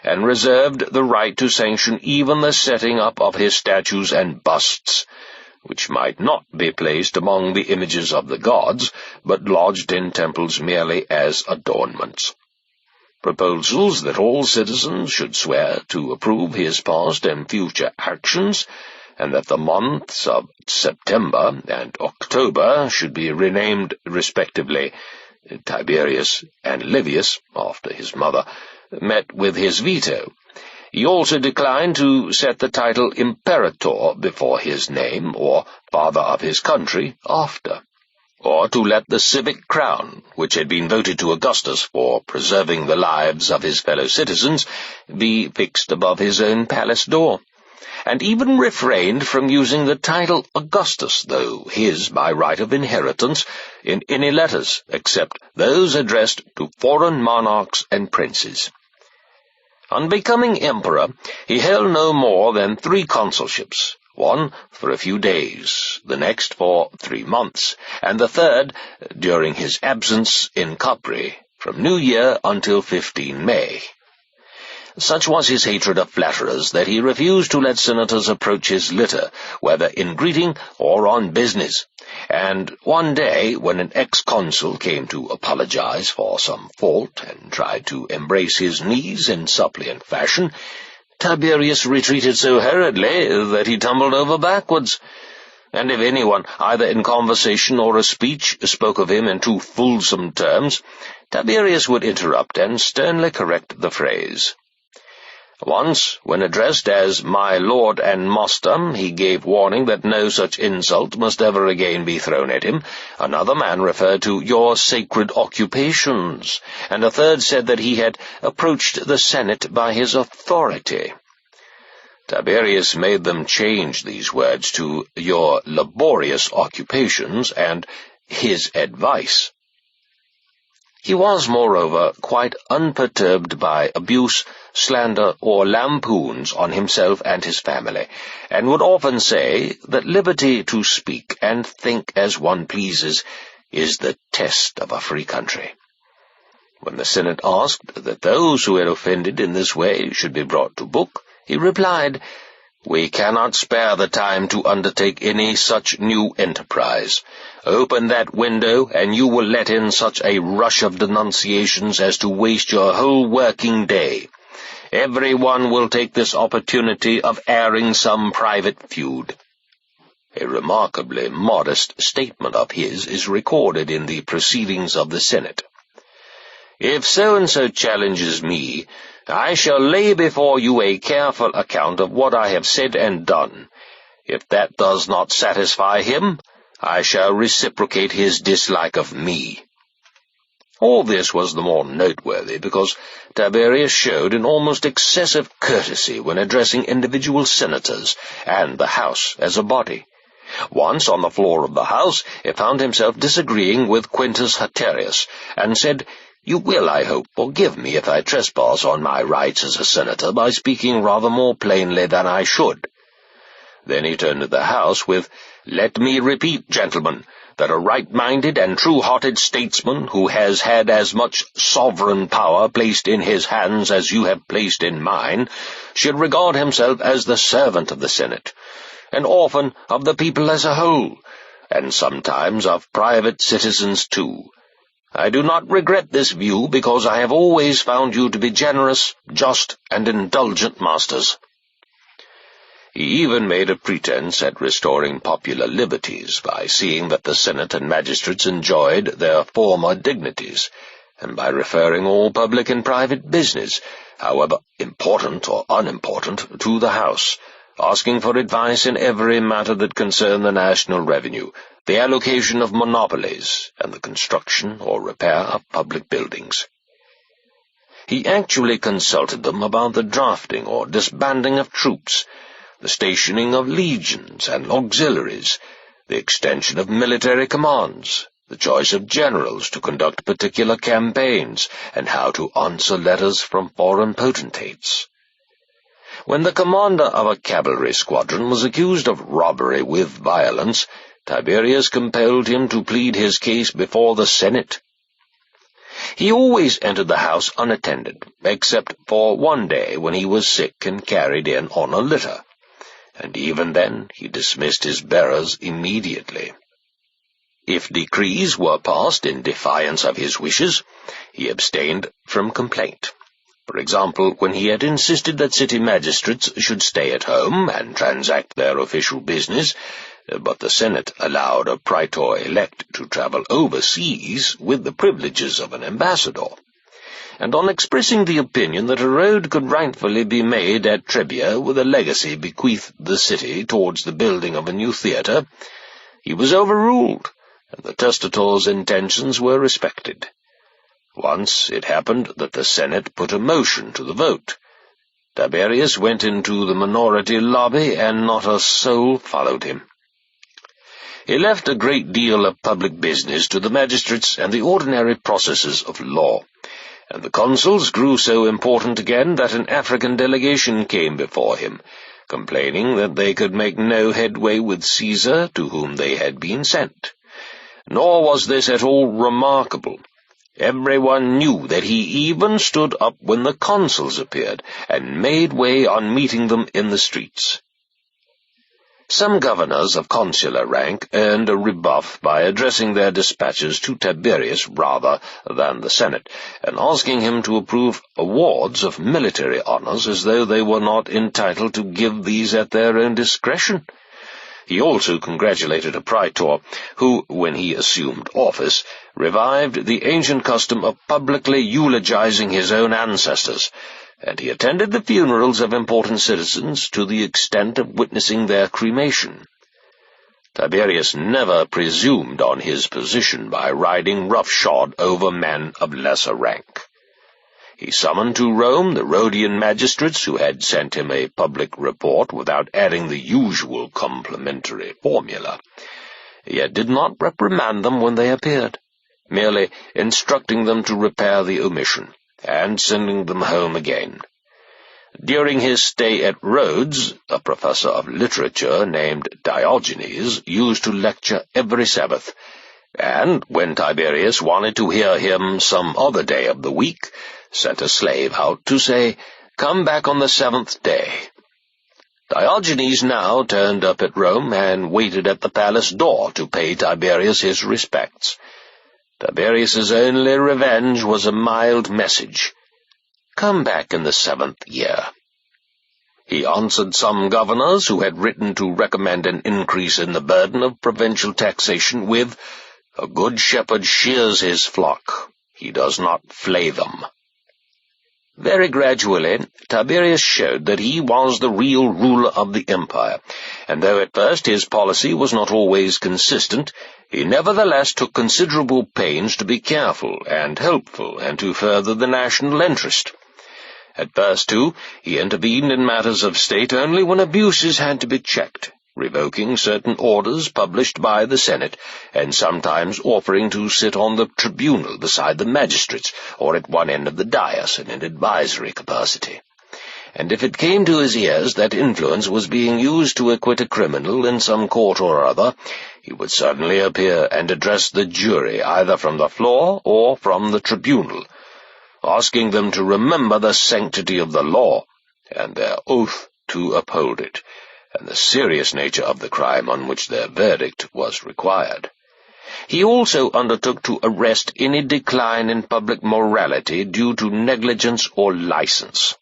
and reserved the right to sanction even the setting up of his statues and busts, which might not be placed among the images of the gods, but lodged in temples merely as adornments. Proposals that all citizens should swear to approve his past and future actions, and that the months of September and October should be renamed respectively Tiberius and Livius, after his mother, met with his veto. He also declined to set the title Imperator before his name, or Father of his country after, or to let the civic crown, which had been voted to Augustus for preserving the lives of his fellow citizens, be fixed above his own palace door, and even refrained from using the title Augustus, though his by right of inheritance, in any letters except those addressed to foreign monarchs and princes. On becoming emperor, he held no more than 3 consulships, one for a few days, the next for 3 months, and the third during his absence in Capri, from New Year until 15 May. Such was his hatred of flatterers that he refused to let senators approach his litter, whether in greeting or on business. And one day, when an ex-consul came to apologize for some fault and tried to embrace his knees in suppliant fashion, Tiberius retreated so hurriedly that he tumbled over backwards. And if anyone, either in conversation or a speech, spoke of him in too fulsome terms, Tiberius would interrupt and sternly correct the phrase. Once, when addressed as "My lord and master," he gave warning that no such insult must ever again be thrown at him. Another man referred to "your sacred occupations," and a third said that he had approached the Senate by his authority. Tiberius made them change these words to "your laborious occupations" and "his advice." He was, moreover, quite unperturbed by abuse, slander, or lampoons on himself and his family, and would often say that liberty to speak and think as one pleases is the test of a free country. When the Senate asked that those who had offended in this way should be brought to book, he replied, "We cannot spare the time to undertake any such new enterprise. Open that window, and you will let in such a rush of denunciations as to waste your whole working day. Every one will take this opportunity of airing some private feud." A remarkably modest statement of his is recorded in the Proceedings of the Senate. "If so-and-so challenges me, I shall lay before you a careful account of what I have said and done. If that does not satisfy him, I shall reciprocate his dislike of me." All this was the more noteworthy because Tiberius showed an almost excessive courtesy when addressing individual senators and the House as a body. Once, on the floor of the House, he found himself disagreeing with Quintus Tiberius, and said, "You will, I hope, forgive me if I trespass on my rights as a senator by speaking rather more plainly than I should." Then he turned to the House with, "Let me repeat, gentlemen, that a right-minded and true-hearted statesman who has had as much sovereign power placed in his hands as you have placed in mine should regard himself as the servant of the Senate, and often of the people as a whole, and sometimes of private citizens too. I do not regret this view because I have always found you to be generous, just, and indulgent masters." He even made a pretense at restoring popular liberties by seeing that the Senate and magistrates enjoyed their former dignities, and by referring all public and private business, however important or unimportant, to the House, asking for advice in every matter that concerned the national revenue, the allocation of monopolies, and the construction or repair of public buildings. He actually consulted them about the drafting or disbanding of troops, the stationing of legions and auxiliaries, the extension of military commands, the choice of generals to conduct particular campaigns, and how to answer letters from foreign potentates. When the commander of a cavalry squadron was accused of robbery with violence, Tiberius compelled him to plead his case before the Senate. He always entered the house unattended, except for one day when he was sick and carried in on a litter, and even then he dismissed his bearers immediately. If decrees were passed in defiance of his wishes, he abstained from complaint. For example, when he had insisted that city magistrates should stay at home and transact their official business, but the Senate allowed a praetor-elect to travel overseas with the privileges of an ambassador, and on expressing the opinion that a road could rightfully be made at Trebia with a legacy bequeathed the city towards the building of a new theatre, he was overruled, and the testator's intentions were respected. Once it happened that the Senate put a motion to the vote. Tiberius went into the minority lobby, and not a soul followed him. He left a great deal of public business to the magistrates and the ordinary processes of law, and the consuls grew so important again that an African delegation came before him, complaining that they could make no headway with Caesar, to whom they had been sent. Nor was this at all remarkable. Everyone knew that he even stood up when the consuls appeared, and made way on meeting them in the streets. Some governors of consular rank earned a rebuff by addressing their dispatches to Tiberius rather than the Senate, and asking him to approve awards of military honors as though they were not entitled to give these at their own discretion. He also congratulated a praetor who, when he assumed office, revived the ancient custom of publicly eulogizing his own ancestors, and he attended the funerals of important citizens to the extent of witnessing their cremation. Tiberius never presumed on his position by riding roughshod over men of lesser rank. He summoned to Rome the Rhodian magistrates who had sent him a public report without adding the usual complimentary formula, yet did not reprimand them when they appeared, merely instructing them to repair the omission, and sending them home again. During his stay at Rhodes, a professor of literature named Diogenes used to lecture every Sabbath, and, when Tiberius wanted to hear him some other day of the week, sent a slave out to say, "Come back on the 7th day." Diogenes now turned up at Rome and waited at the palace door to pay Tiberius his respects. Tiberius's only revenge was a mild message, "Come back in the 7th year." He answered some governors who had written to recommend an increase in the burden of provincial taxation with, "A good shepherd shears his flock, he does not flay them." Very gradually, Tiberius showed that he was the real ruler of the empire, and though at first his policy was not always consistent, he nevertheless took considerable pains to be careful and helpful and to further the national interest. At first, too, he intervened in matters of state only when abuses had to be checked, revoking certain orders published by the Senate, and sometimes offering to sit on the tribunal beside the magistrates, or at one end of the dais in an advisory capacity. And if it came to his ears that influence was being used to acquit a criminal in some court or other, he would suddenly appear and address the jury either from the floor or from the tribunal, asking them to remember the sanctity of the law, and their oath to uphold it, and the serious nature of the crime on which their verdict was required. He also undertook to arrest any decline in public morality due to negligence or license.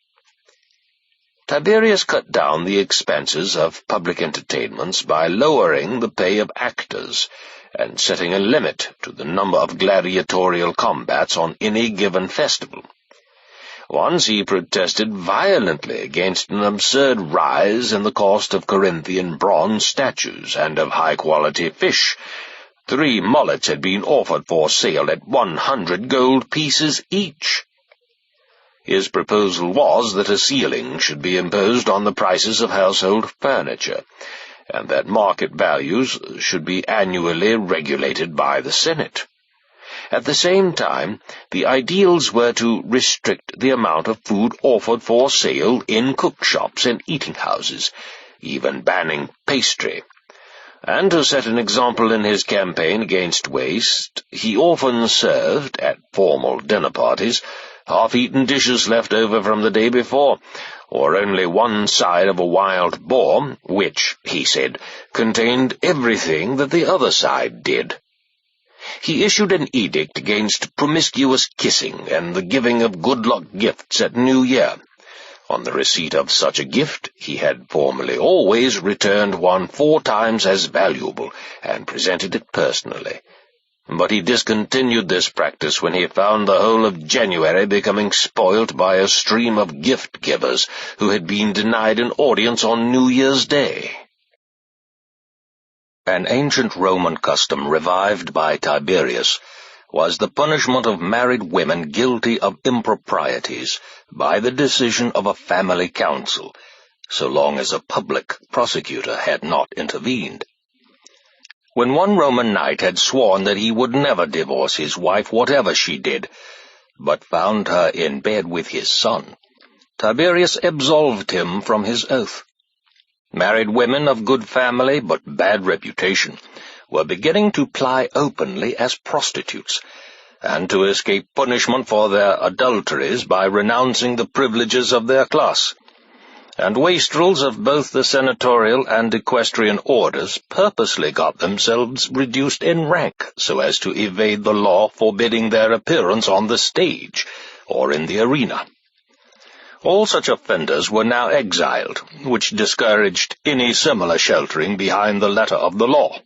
Tiberius cut down the expenses of public entertainments by lowering the pay of actors, and setting a limit to the number of gladiatorial combats on any given festival. Once he protested violently against an absurd rise in the cost of Corinthian bronze statues and of high-quality fish. 3 mullets had been offered for sale at 100 gold pieces each. His proposal was that a ceiling should be imposed on the prices of household furniture, and that market values should be annually regulated by the Senate. At the same time, the ideals were to restrict the amount of food offered for sale in cookshops and eating houses, even banning pastry. And to set an example in his campaign against waste, he often served, at formal dinner parties, half-eaten dishes left over from the day before, or only one side of a wild boar, which, he said, contained everything that the other side did. He issued an edict against promiscuous kissing and the giving of good luck gifts at New Year. On the receipt of such a gift, he had formerly always returned one 4 times as valuable, and presented it personally. But he discontinued this practice when he found the whole of January becoming spoilt by a stream of gift-givers who had been denied an audience on New Year's Day. An ancient Roman custom revived by Tiberius was the punishment of married women guilty of improprieties by the decision of a family council, so long as a public prosecutor had not intervened. When one Roman knight had sworn that he would never divorce his wife whatever she did, but found her in bed with his son, Tiberius absolved him from his oath. Married women of good family but bad reputation were beginning to ply openly as prostitutes, and to escape punishment for their adulteries by renouncing the privileges of their class. And wastrels of both the senatorial and equestrian orders purposely got themselves reduced in rank so as to evade the law forbidding their appearance on the stage or in the arena. All such offenders were now exiled, which discouraged any similar sheltering behind the letter of the law.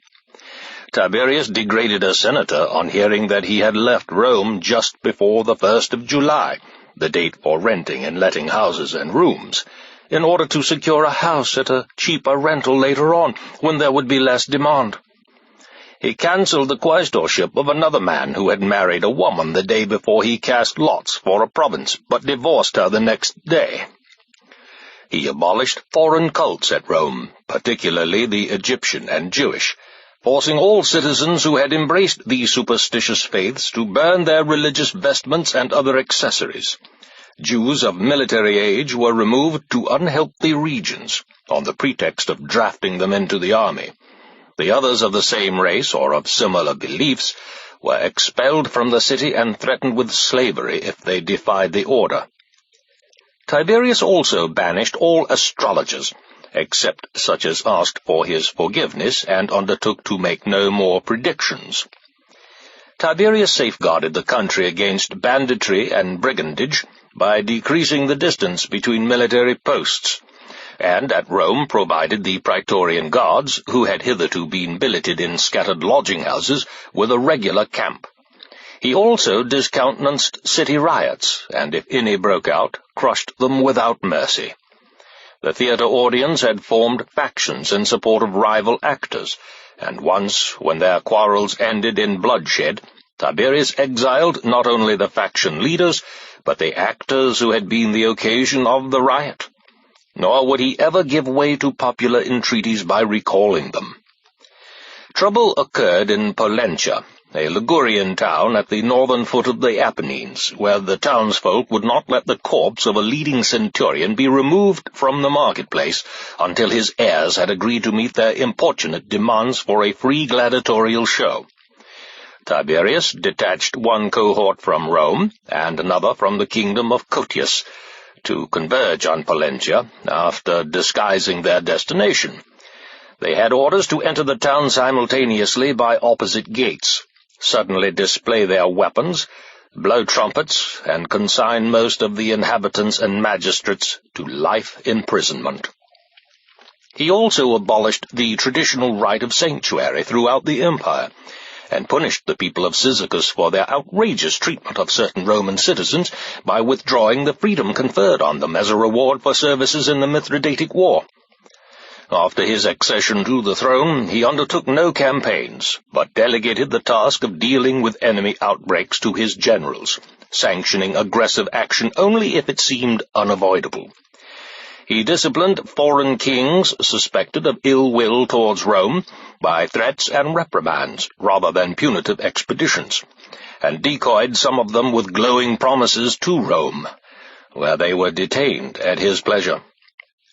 Tiberius degraded a senator on hearing that he had left Rome just before the 1st of July, the date for renting and letting houses and rooms, in order to secure a house at a cheaper rental later on, when there would be less demand. He cancelled the quaestorship of another man who had married a woman the day before he cast lots for a province, but divorced her the next day. He abolished foreign cults at Rome, particularly the Egyptian and Jewish, forcing all citizens who had embraced these superstitious faiths to burn their religious vestments and other accessories. Jews of military age were removed to unhealthy regions, on the pretext of drafting them into the army. The others of the same race or of similar beliefs were expelled from the city and threatened with slavery if they defied the order. Tiberius also banished all astrologers, except such as asked for his forgiveness and undertook to make no more predictions. Tiberius safeguarded the country against banditry and brigandage by decreasing the distance between military posts, and at Rome provided the Praetorian Guards, who had hitherto been billeted in scattered lodging-houses, with a regular camp. He also discountenanced city riots, and if any broke out, crushed them without mercy. The theatre audience had formed factions in support of rival actors, and once, when their quarrels ended in bloodshed, Tiberius exiled not only the faction leaders, but the actors who had been the occasion of the riot. Nor would he ever give way to popular entreaties by recalling them. Trouble occurred in Pollentia, a Ligurian town at the northern foot of the Apennines, where the townsfolk would not let the corpse of a leading centurion be removed from the marketplace until his heirs had agreed to meet their importunate demands for a free gladiatorial show. Tiberius detached one cohort from Rome and another from the kingdom of Cottius, to converge on Pollentia after disguising their destination. They had orders to enter the town simultaneously by opposite gates, suddenly display their weapons, blow trumpets, and consign most of the inhabitants and magistrates to life imprisonment. He also abolished the traditional right of sanctuary throughout the empire, and punished the people of Cyzicus for their outrageous treatment of certain Roman citizens by withdrawing the freedom conferred on them as a reward for services in the Mithridatic War. After his accession to the throne, he undertook no campaigns, but delegated the task of dealing with enemy outbreaks to his generals, sanctioning aggressive action only if it seemed unavoidable. He disciplined foreign kings suspected of ill will towards Rome by threats and reprimands rather than punitive expeditions, and decoyed some of them with glowing promises to Rome, where they were detained at his pleasure.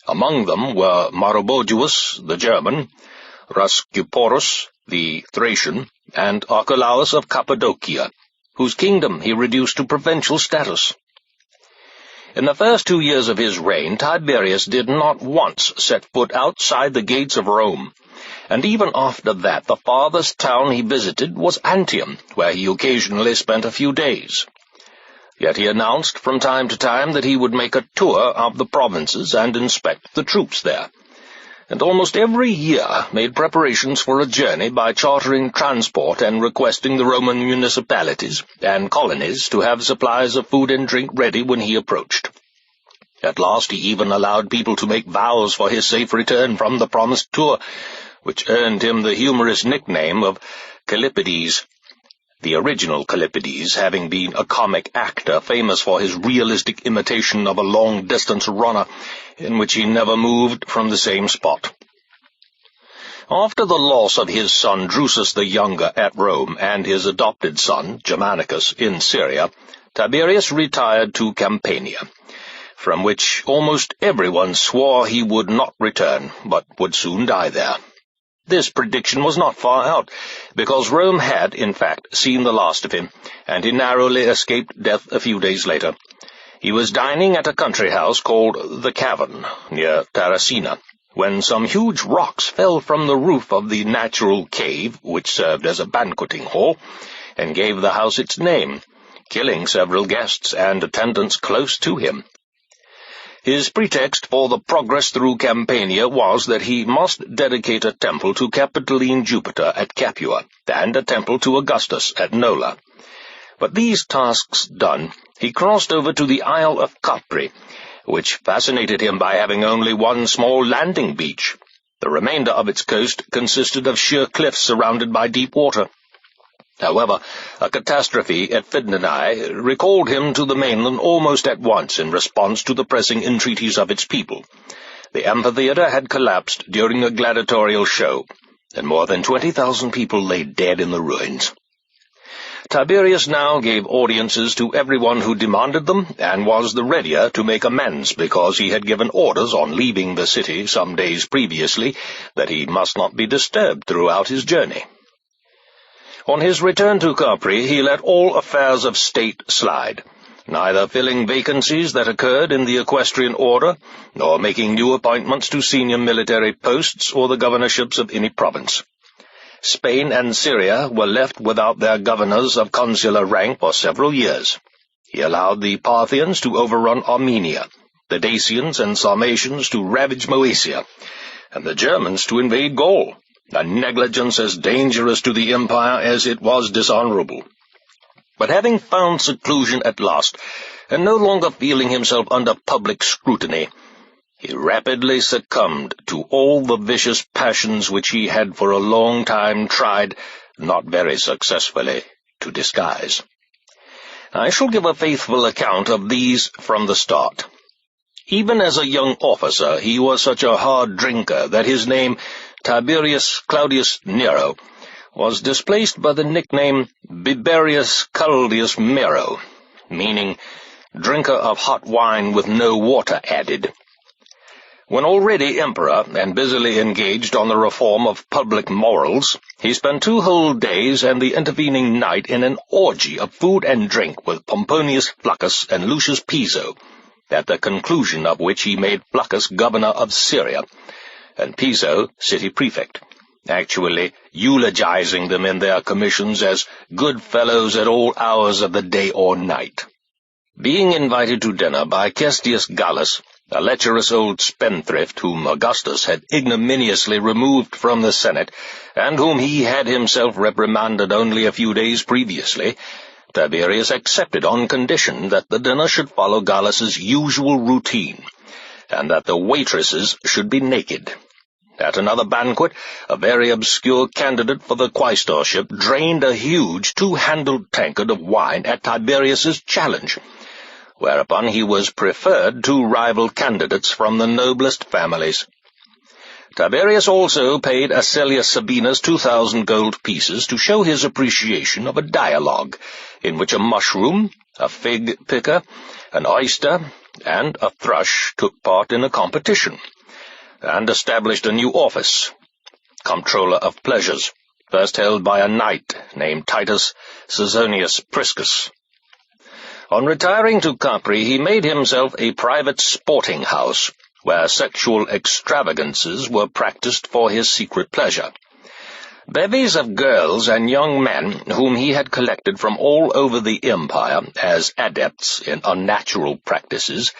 Among them were Maroboduus the German, Rhascuporus the Thracian, and Archelaus of Cappadocia, whose kingdom he reduced to provincial status. In the first 2 years of his reign, Tiberius did not once set foot outside the gates of Rome, and even after that the farthest town he visited was Antium, where he occasionally spent a few days. Yet he announced from time to time that he would make a tour of the provinces and inspect the troops there, and almost every year made preparations for a journey by chartering transport and requesting the Roman municipalities and colonies to have supplies of food and drink ready when he approached. At last he even allowed people to make vows for his safe return from the promised tour, which earned him the humorous nickname of Callipides, the original Callipides having been a comic actor famous for his realistic imitation of a long-distance runner, in which he never moved from the same spot. After the loss of his son Drusus the Younger at Rome and his adopted son Germanicus in Syria, Tiberius retired to Campania, from which almost everyone swore he would not return, but would soon die there. This prediction was not far out, because Rome had, in fact, seen the last of him, and he narrowly escaped death a few days later. He was dining at a country house called the Cavern, near Terracina, when some huge rocks fell from the roof of the natural cave, which served as a banqueting hall, and gave the house its name, killing several guests and attendants close to him. His pretext for the progress through Campania was that he must dedicate a temple to Capitoline Jupiter at Capua, and a temple to Augustus at Nola. But these tasks done, he crossed over to the Isle of Capri, which fascinated him by having only one small landing beach. The remainder of its coast consisted of sheer cliffs surrounded by deep water. However, a catastrophe at Fidnenae recalled him to the mainland almost at once in response to the pressing entreaties of its people. The amphitheatre had collapsed during a gladiatorial show, and more than 20,000 people lay dead in the ruins. Tiberius now gave audiences to everyone who demanded them, and was the readier to make amends because he had given orders on leaving the city some days previously that he must not be disturbed throughout his journey. On his return to Capri, he let all affairs of state slide, neither filling vacancies that occurred in the equestrian order, nor making new appointments to senior military posts or the governorships of any province. Spain and Syria were left without their governors of consular rank for several years. He allowed the Parthians to overrun Armenia, the Dacians and Sarmatians to ravage Moesia, and the Germans to invade Gaul, a negligence as dangerous to the empire as it was dishonorable. But having found seclusion at last, and no longer feeling himself under public scrutiny, he rapidly succumbed to all the vicious passions which he had for a long time tried, not very successfully, to disguise. I shall give a faithful account of these from the start. Even as a young officer, he was such a hard drinker that his name, Tiberius Claudius Nero, was displaced by the nickname Biberius Caldius Mero, meaning drinker of hot wine with no water added. When already emperor and busily engaged on the reform of public morals, he spent 2 whole days and the intervening night in an orgy of food and drink with Pomponius Flaccus and Lucius Piso, at the conclusion of which he made Flaccus governor of Syria, and Piso city prefect, actually eulogizing them in their commissions as good fellows at all hours of the day or night. Being invited to dinner by Cestius Gallus, a lecherous old spendthrift whom Augustus had ignominiously removed from the Senate, and whom he had himself reprimanded only a few days previously, Tiberius accepted on condition that the dinner should follow Gallus's usual routine, and that the waitresses should be naked. At another banquet, a very obscure candidate for the quaestorship drained a huge 2-handled tankard of wine at Tiberius's challenge, whereupon he was preferred to rival candidates from the noblest families. Tiberius also paid Asellius Sabinus 2,000 gold pieces to show his appreciation of a dialogue, in which a mushroom, a fig picker, an oyster, and a thrush took part in a competition, and established a new office, Comptroller of Pleasures, first held by a knight named Titus Caesonius Priscus. On retiring to Capri, he made himself a private sporting house, where sexual extravagances were practiced for his secret pleasure. Bevies of girls and young men, whom he had collected from all over the empire as adepts in unnatural practices,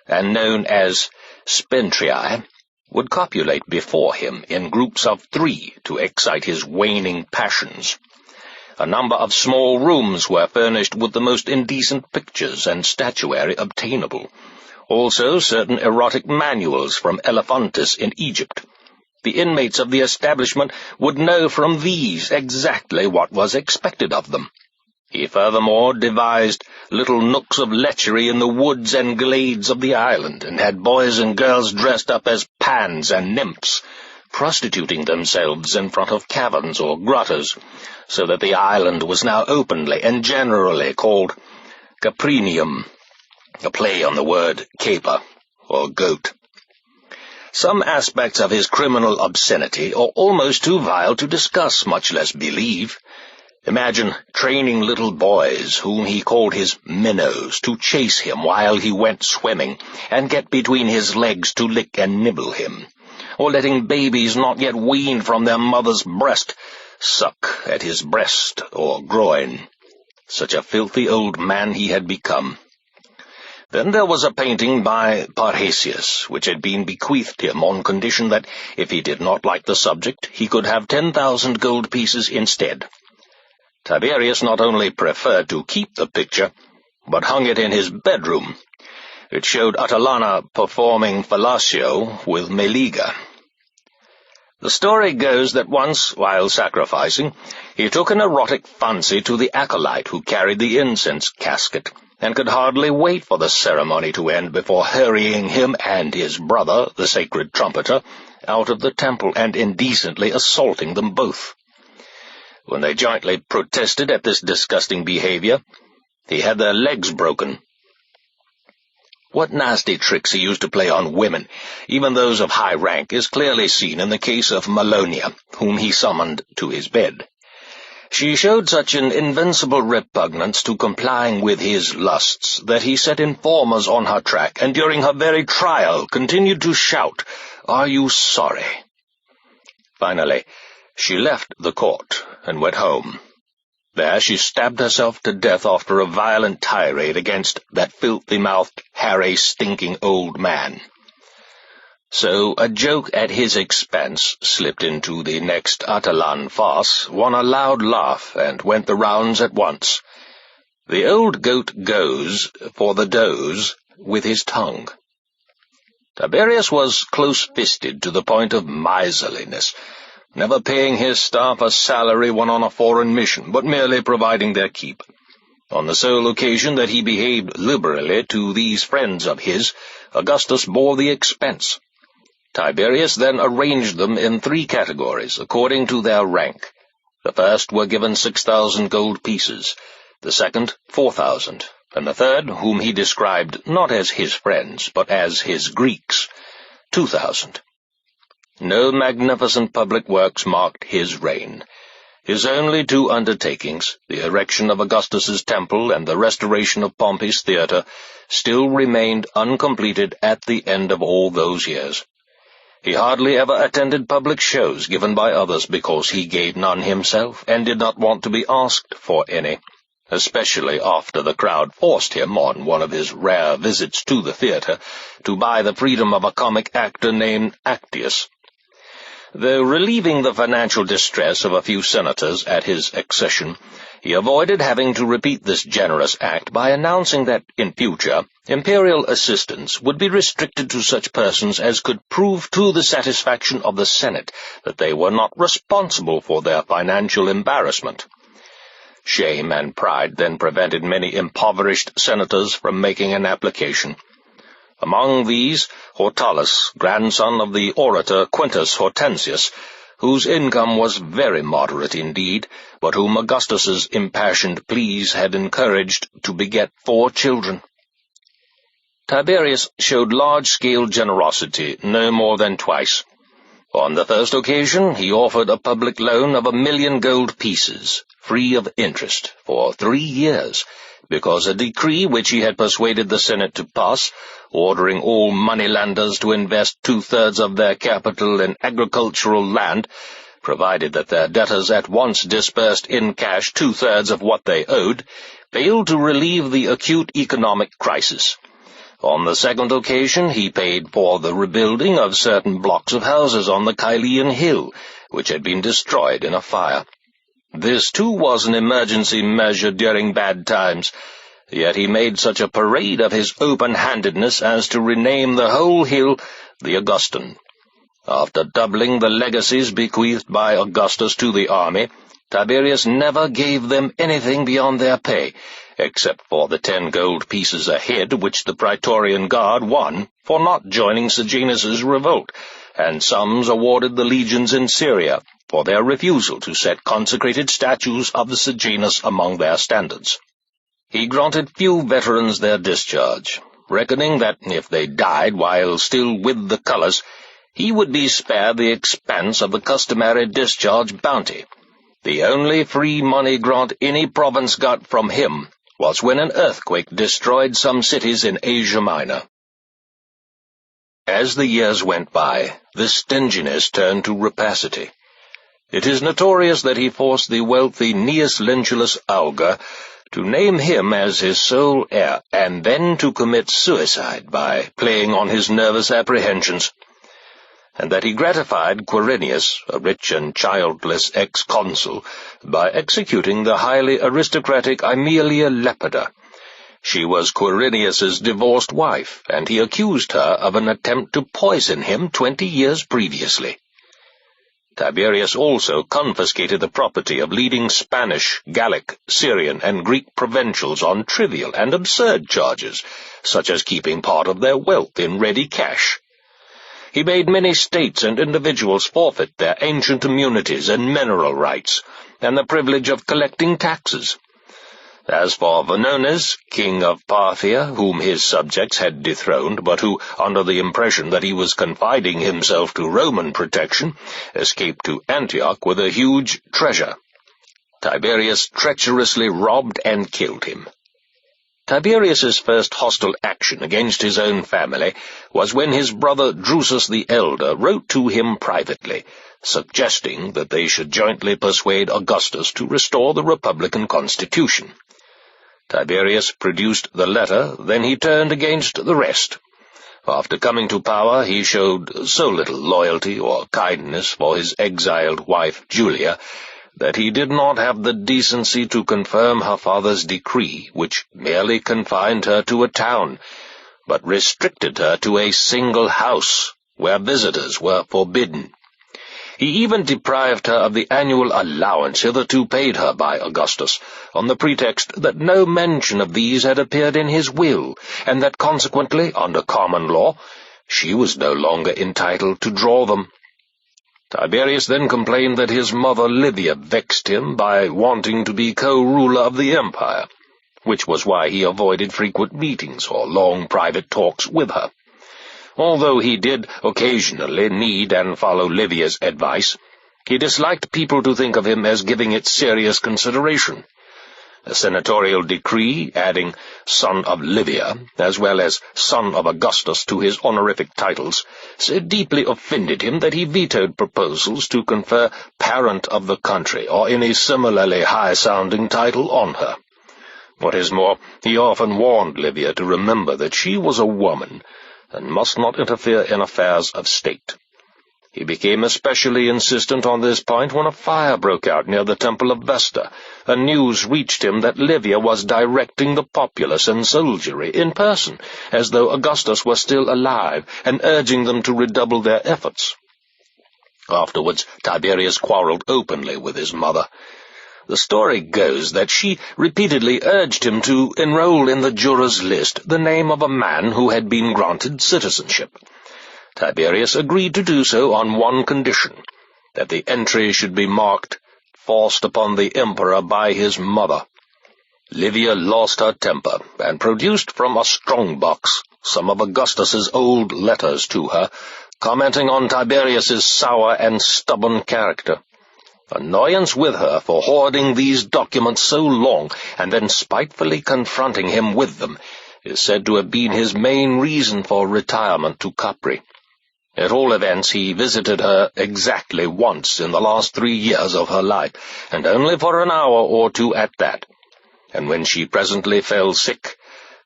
and known as spentrii, would copulate before him in groups of 3 to excite his waning passions. A number of small rooms were furnished with the most indecent pictures and statuary obtainable, also certain erotic manuals from Elephantis in Egypt. The inmates of the establishment would know from these exactly what was expected of them. He furthermore devised little nooks of lechery in the woods and glades of the island, and had boys and girls dressed up as Pans and nymphs, prostituting themselves in front of caverns or grottos, so that the island was now openly and generally called Caprinium, a play on the word caper, or goat. Some aspects of his criminal obscenity are almost too vile to discuss, much less believe. Imagine training little boys, whom he called his minnows, to chase him while he went swimming, and get between his legs to lick and nibble him, or letting babies not yet weaned from their mother's breast suck at his breast or groin. Such a filthy old man he had become. Then there was a painting by Parrhasius, which had been bequeathed him on condition that, if he did not like the subject, he could have 10,000 gold pieces instead. Tiberius not only preferred to keep the picture, but hung it in his bedroom. It showed Atalanta performing fellatio with Meleager. The story goes that once, while sacrificing, he took an erotic fancy to the acolyte who carried the incense casket, and could hardly wait for the ceremony to end before hurrying him and his brother, the sacred trumpeter, out of the temple and indecently assaulting them both. When they jointly protested at this disgusting behavior, he had their legs broken. What nasty tricks he used to play on women, even those of high rank, is clearly seen in the case of Malonia, whom he summoned to his bed. She showed such an invincible repugnance to complying with his lusts that he set informers on her track, and during her very trial continued to shout, "Are you sorry?" Finally, she left the court and went home. There she stabbed herself to death after a violent tirade against that filthy-mouthed, hairy, stinking old man. So a joke at his expense slipped into the next Atalan farce, won a loud laugh, and went the rounds at once. The old goat goes for the doze with his tongue. Tiberius was close-fisted to the point of miserliness, never paying his staff a salary when on a foreign mission, but merely providing their keep. On the sole occasion that he behaved liberally to these friends of his, Augustus bore the expense. Tiberius then arranged them in 3 categories, according to their rank. The first were given 6,000 gold pieces, the second 4,000, and the third, whom he described not as his friends, but as his Greeks, 2,000. No magnificent public works marked his reign. His only 2 undertakings, the erection of Augustus's temple and the restoration of Pompey's theatre, still remained uncompleted at the end of all those years. He hardly ever attended public shows given by others because he gave none himself and did not want to be asked for any, especially after the crowd forced him, on one of his rare visits to the theatre, to buy the freedom of a comic actor named Actius. Though relieving the financial distress of a few senators at his accession, he avoided having to repeat this generous act by announcing that, in future, imperial assistance would be restricted to such persons as could prove to the satisfaction of the Senate that they were not responsible for their financial embarrassment. Shame and pride then prevented many impoverished senators from making an application. Among these, Hortalus, grandson of the orator Quintus Hortensius, whose income was very moderate indeed, but whom Augustus's impassioned pleas had encouraged to beget 4 children. Tiberius showed large-scale generosity no more than twice. On the first occasion, he offered a public loan of 1,000,000 gold pieces, free of interest, for 3 years, because a decree which he had persuaded the Senate to pass, ordering all moneylenders to invest 2/3 of their capital in agricultural land, provided that their debtors at once disbursed in cash 2/3 of what they owed, failed to relieve the acute economic crisis. On the second occasion he paid for the rebuilding of certain blocks of houses on the Caelian hill, which had been destroyed in a fire. This, too, was an emergency measure during bad times, yet he made such a parade of his open-handedness as to rename the whole hill the Augustan. After doubling the legacies bequeathed by Augustus to the army, Tiberius never gave them anything beyond their pay, except for the 10 gold pieces a head which the Praetorian Guard won for not joining Sejanus's revolt, and sums awarded the legions in Syria for their refusal to set consecrated statues of Sejanus among their standards. He granted few veterans their discharge, reckoning that if they died while still with the colours, he would be spared the expense of the customary discharge bounty. The only free money grant any province got from him was when an earthquake destroyed some cities in Asia Minor. As the years went by, this stinginess turned to rapacity. It is notorious that he forced the wealthy Gnaeus Lentulus Augur to name him as his sole heir, and then to commit suicide by playing on his nervous apprehensions, and that he gratified Quirinius, a rich and childless ex-consul, by executing the highly aristocratic Aemilia Lepida. She was Quirinius's divorced wife, and he accused her of an attempt to poison him 20 years previously. Tiberius also confiscated the property of leading Spanish, Gallic, Syrian, and Greek provincials on trivial and absurd charges, such as keeping part of their wealth in ready cash. He made many states and individuals forfeit their ancient immunities and mineral rights, and the privilege of collecting taxes. As for Vonones, king of Parthia, whom his subjects had dethroned, but who, under the impression that he was confiding himself to Roman protection, escaped to Antioch with a huge treasure, Tiberius treacherously robbed and killed him. Tiberius's first hostile action against his own family was when his brother Drusus the Elder wrote to him privately, suggesting that they should jointly persuade Augustus to restore the Republican constitution. Tiberius produced the letter, then he turned against the rest. After coming to power, he showed so little loyalty or kindness for his exiled wife Julia that he did not have the decency to confirm her father's decree, which merely confined her to a town, but restricted her to a single house, where visitors were forbidden. He even deprived her of the annual allowance hitherto paid her by Augustus, on the pretext that no mention of these had appeared in his will, and that consequently, under common law, she was no longer entitled to draw them. Tiberius then complained that his mother Livia vexed him by wanting to be co-ruler of the empire, which was why he avoided frequent meetings or long private talks with her. Although he did occasionally need and follow Livia's advice, he disliked people to think of him as giving it serious consideration. A senatorial decree adding son of Livia, as well as son of Augustus to his honorific titles, so deeply offended him that he vetoed proposals to confer parent of the country or any similarly high-sounding title on her. What is more, he often warned Livia to remember that she was a woman, and must not interfere in affairs of state. He became especially insistent on this point when a fire broke out near the temple of Vesta, and news reached him that Livia was directing the populace and soldiery in person, as though Augustus were still alive, and urging them to redouble their efforts. Afterwards, Tiberius quarreled openly with his mother. The story goes that she repeatedly urged him to enroll in the jurors' list the name of a man who had been granted citizenship. Tiberius agreed to do so on one condition, that the entry should be marked, "Forced upon the emperor by his mother." Livia lost her temper, and produced from a strong-box some of Augustus's old letters to her, commenting on Tiberius's sour and stubborn character. Annoyance with her for hoarding these documents so long, and then spitefully confronting him with them, is said to have been his main reason for retirement to Capri. At all events, he visited her exactly once in the last 3 years of her life, and only for an hour or two at that, and when she presently fell sick,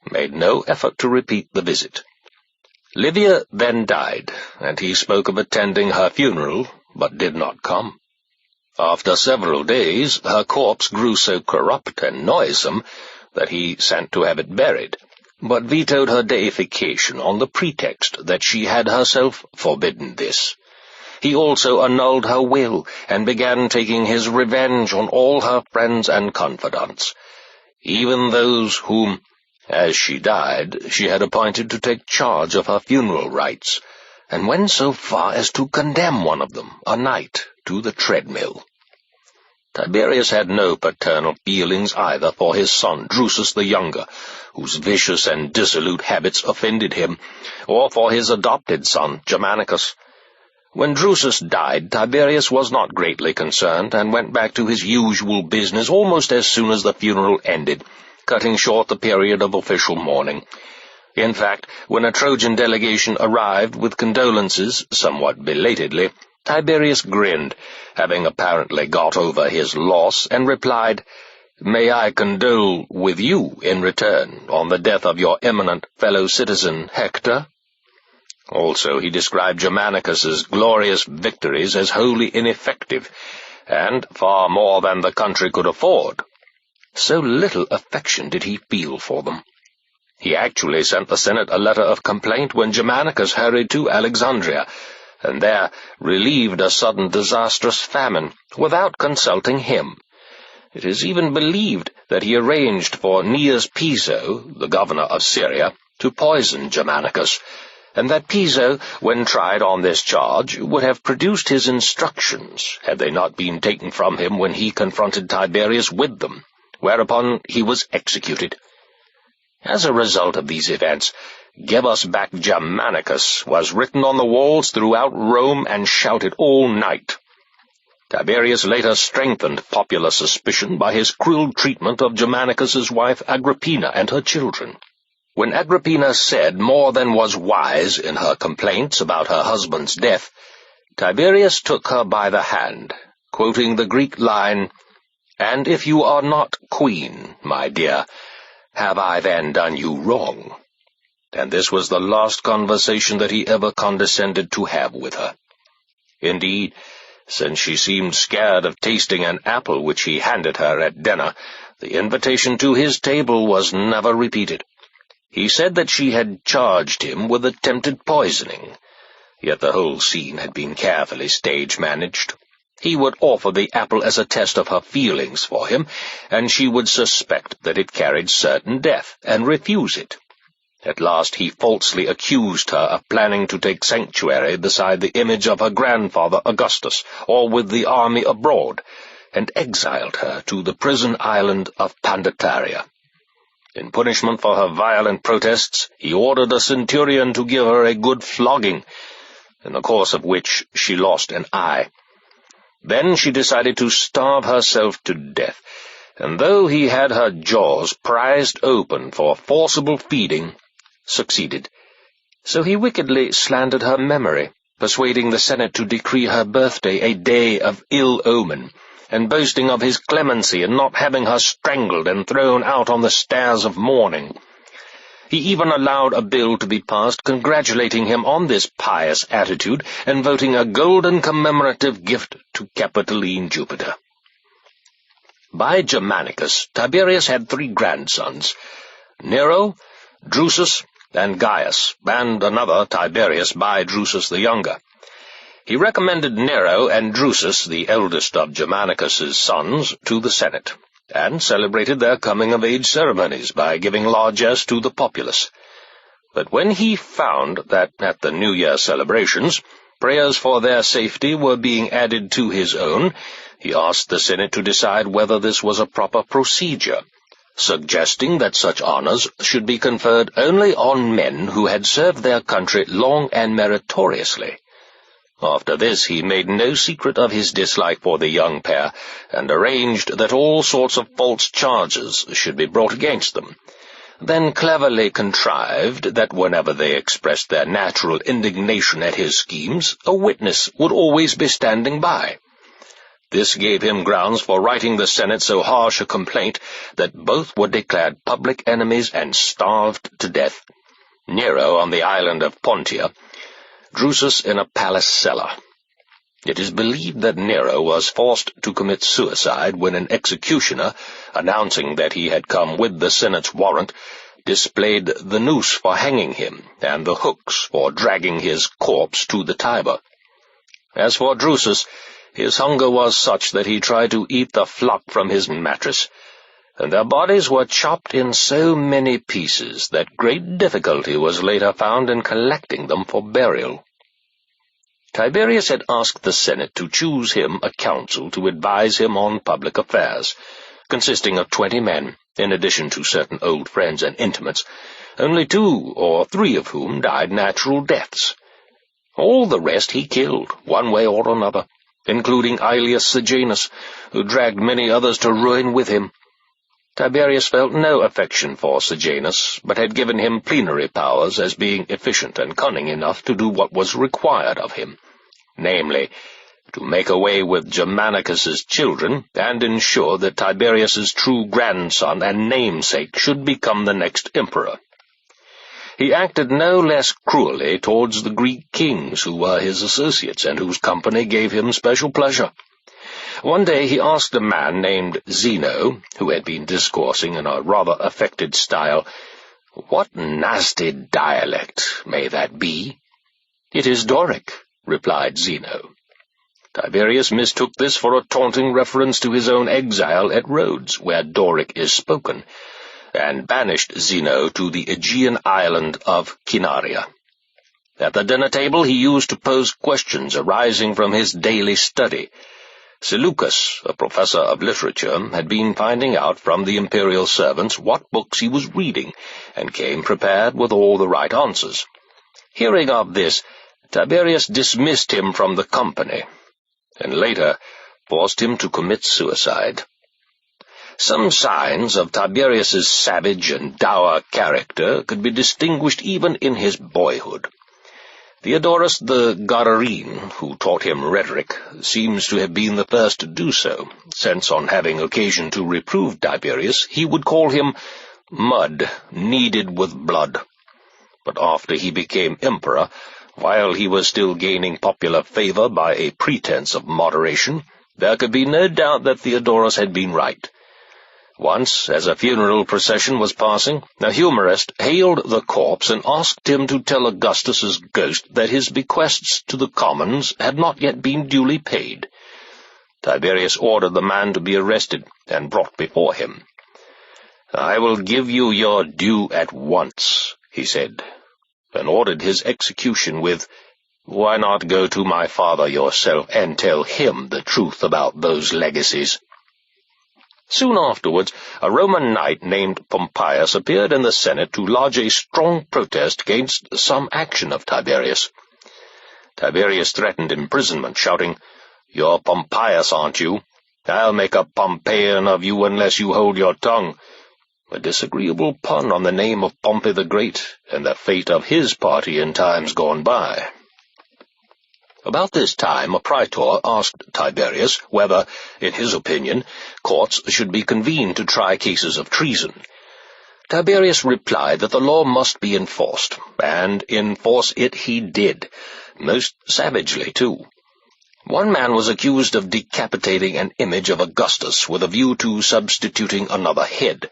made no effort to repeat the visit. Livia then died, and he spoke of attending her funeral, but did not come. After several days, her corpse grew so corrupt and noisome that he sent to have it buried, but vetoed her deification on the pretext that she had herself forbidden this. He also annulled her will, and began taking his revenge on all her friends and confidants, even those whom, as she died, she had appointed to take charge of her funeral rites, and went so far as to condemn one of them, a knight, to the treadmill. Tiberius had no paternal feelings either for his son Drusus the Younger, whose vicious and dissolute habits offended him, or for his adopted son Germanicus. When Drusus died, Tiberius was not greatly concerned, and went back to his usual business almost as soon as the funeral ended, cutting short the period of official mourning. In fact, when a Trojan delegation arrived with condolences, somewhat belatedly, Tiberius grinned, having apparently got over his loss, and replied, "May I condole with you in return on the death of your eminent fellow citizen Hector?" Also, he described Germanicus's glorious victories as wholly ineffective, and far more than the country could afford. So little affection did he feel for them. He actually sent the Senate a letter of complaint when Germanicus hurried to Alexandria, and there relieved a sudden disastrous famine, without consulting him. It is even believed that he arranged for Gnaeus Piso, the governor of Syria, to poison Germanicus, and that Piso, when tried on this charge, would have produced his instructions, had they not been taken from him when he confronted Tiberius with them, whereupon he was executed. As a result of these events, "Give us back Germanicus" was written on the walls throughout Rome and shouted all night. Tiberius later strengthened popular suspicion by his cruel treatment of Germanicus's wife Agrippina and her children. When Agrippina said more than was wise in her complaints about her husband's death, Tiberius took her by the hand, quoting the Greek line, "And if you are not queen, my dear, have I then done you wrong?" And this was the last conversation that he ever condescended to have with her. Indeed, since she seemed scared of tasting an apple which he handed her at dinner, the invitation to his table was never repeated. He said that she had charged him with attempted poisoning, yet the whole scene had been carefully stage-managed. He would offer the apple as a test of her feelings for him, and she would suspect that it carried certain death, and refuse it. At last he falsely accused her of planning to take sanctuary beside the image of her grandfather Augustus, or with the army abroad, and exiled her to the prison island of Pandataria. In punishment for her violent protests, he ordered a centurion to give her a good flogging, in the course of which she lost an eye. Then she decided to starve herself to death, and though he had her jaws prized open for forcible feeding, succeeded. So he wickedly slandered her memory, persuading the Senate to decree her birthday a day of ill omen, and boasting of his clemency in not having her strangled and thrown out on the stairs of mourning. He even allowed a bill to be passed congratulating him on this pious attitude and voting a golden commemorative gift to Capitoline Jupiter. By Germanicus, Tiberius had 3 grandsons, Nero, Drusus, and Gaius, and another Tiberius by Drusus the younger. He recommended Nero and Drusus, the eldest of Germanicus's sons, to the Senate, and celebrated their coming-of-age ceremonies by giving largesse to the populace. But when he found that at the New Year celebrations prayers for their safety were being added to his own, he asked the Senate to decide whether this was a proper procedure, suggesting that such honors should be conferred only on men who had served their country long and meritoriously. After this he made no secret of his dislike for the young pair, and arranged that all sorts of false charges should be brought against them, then cleverly contrived that whenever they expressed their natural indignation at his schemes, a witness would always be standing by. This gave him grounds for writing the Senate so harsh a complaint that both were declared public enemies and starved to death, Nero on the island of Pontia, Drusus in a palace cellar. It is believed that Nero was forced to commit suicide when an executioner, announcing that he had come with the Senate's warrant, displayed the noose for hanging him and the hooks for dragging his corpse to the Tiber. As for Drusus, his hunger was such that he tried to eat the flock from his mattress, and their bodies were chopped in so many pieces that great difficulty was later found in collecting them for burial. Tiberius had asked the Senate to choose him a council to advise him on public affairs, consisting of 20 men, in addition to certain old friends and intimates, only 2 or 3 of whom died natural deaths. All the rest he killed, one way or another, including Aelius Sejanus, who dragged many others to ruin with him. Tiberius felt no affection for Sejanus, but had given him plenary powers as being efficient and cunning enough to do what was required of him, namely, to make away with Germanicus's children and ensure that Tiberius's true grandson and namesake should become the next emperor. He acted no less cruelly towards the Greek kings who were his associates and whose company gave him special pleasure. One day he asked a man named Zeno, who had been discoursing in a rather affected style, "What nasty dialect may that be?" "It is Doric," replied Zeno. Tiberius mistook this for a taunting reference to his own exile at Rhodes, where Doric is spoken, and banished Zeno to the Aegean island of Cinaria. At the dinner table he used to pose questions arising from his daily study. Seleucus, a professor of literature, had been finding out from the imperial servants what books he was reading, and came prepared with all the right answers. Hearing of this, Tiberius dismissed him from the company, and later forced him to commit suicide. Some signs of Tiberius's savage and dour character could be distinguished even in his boyhood. Theodorus the Gadarene, who taught him rhetoric, seems to have been the first to do so, since on having occasion to reprove Tiberius he would call him mud kneaded with blood. But after he became emperor, while he was still gaining popular favor by a pretense of moderation, there could be no doubt that Theodorus had been right. Once, as a funeral procession was passing, a humorist hailed the corpse and asked him to tell Augustus's ghost that his bequests to the commons had not yet been duly paid. Tiberius ordered the man to be arrested and brought before him. "I will give you your due at once," he said, and ordered his execution with, "Why not go to my father yourself and tell him the truth about those legacies?" Soon afterwards, a Roman knight named Pompeius appeared in the Senate to lodge a strong protest against some action of Tiberius. Tiberius threatened imprisonment, shouting, "You're Pompeius, aren't you? I'll make a Pompeian of you unless you hold your tongue," a disagreeable pun on the name of Pompey the Great and the fate of his party in times gone by. About this time a praetor asked Tiberius whether, in his opinion, courts should be convened to try cases of treason. Tiberius replied that the law must be enforced, and enforce it he did, most savagely too. One man was accused of decapitating an image of Augustus with a view to substituting another head.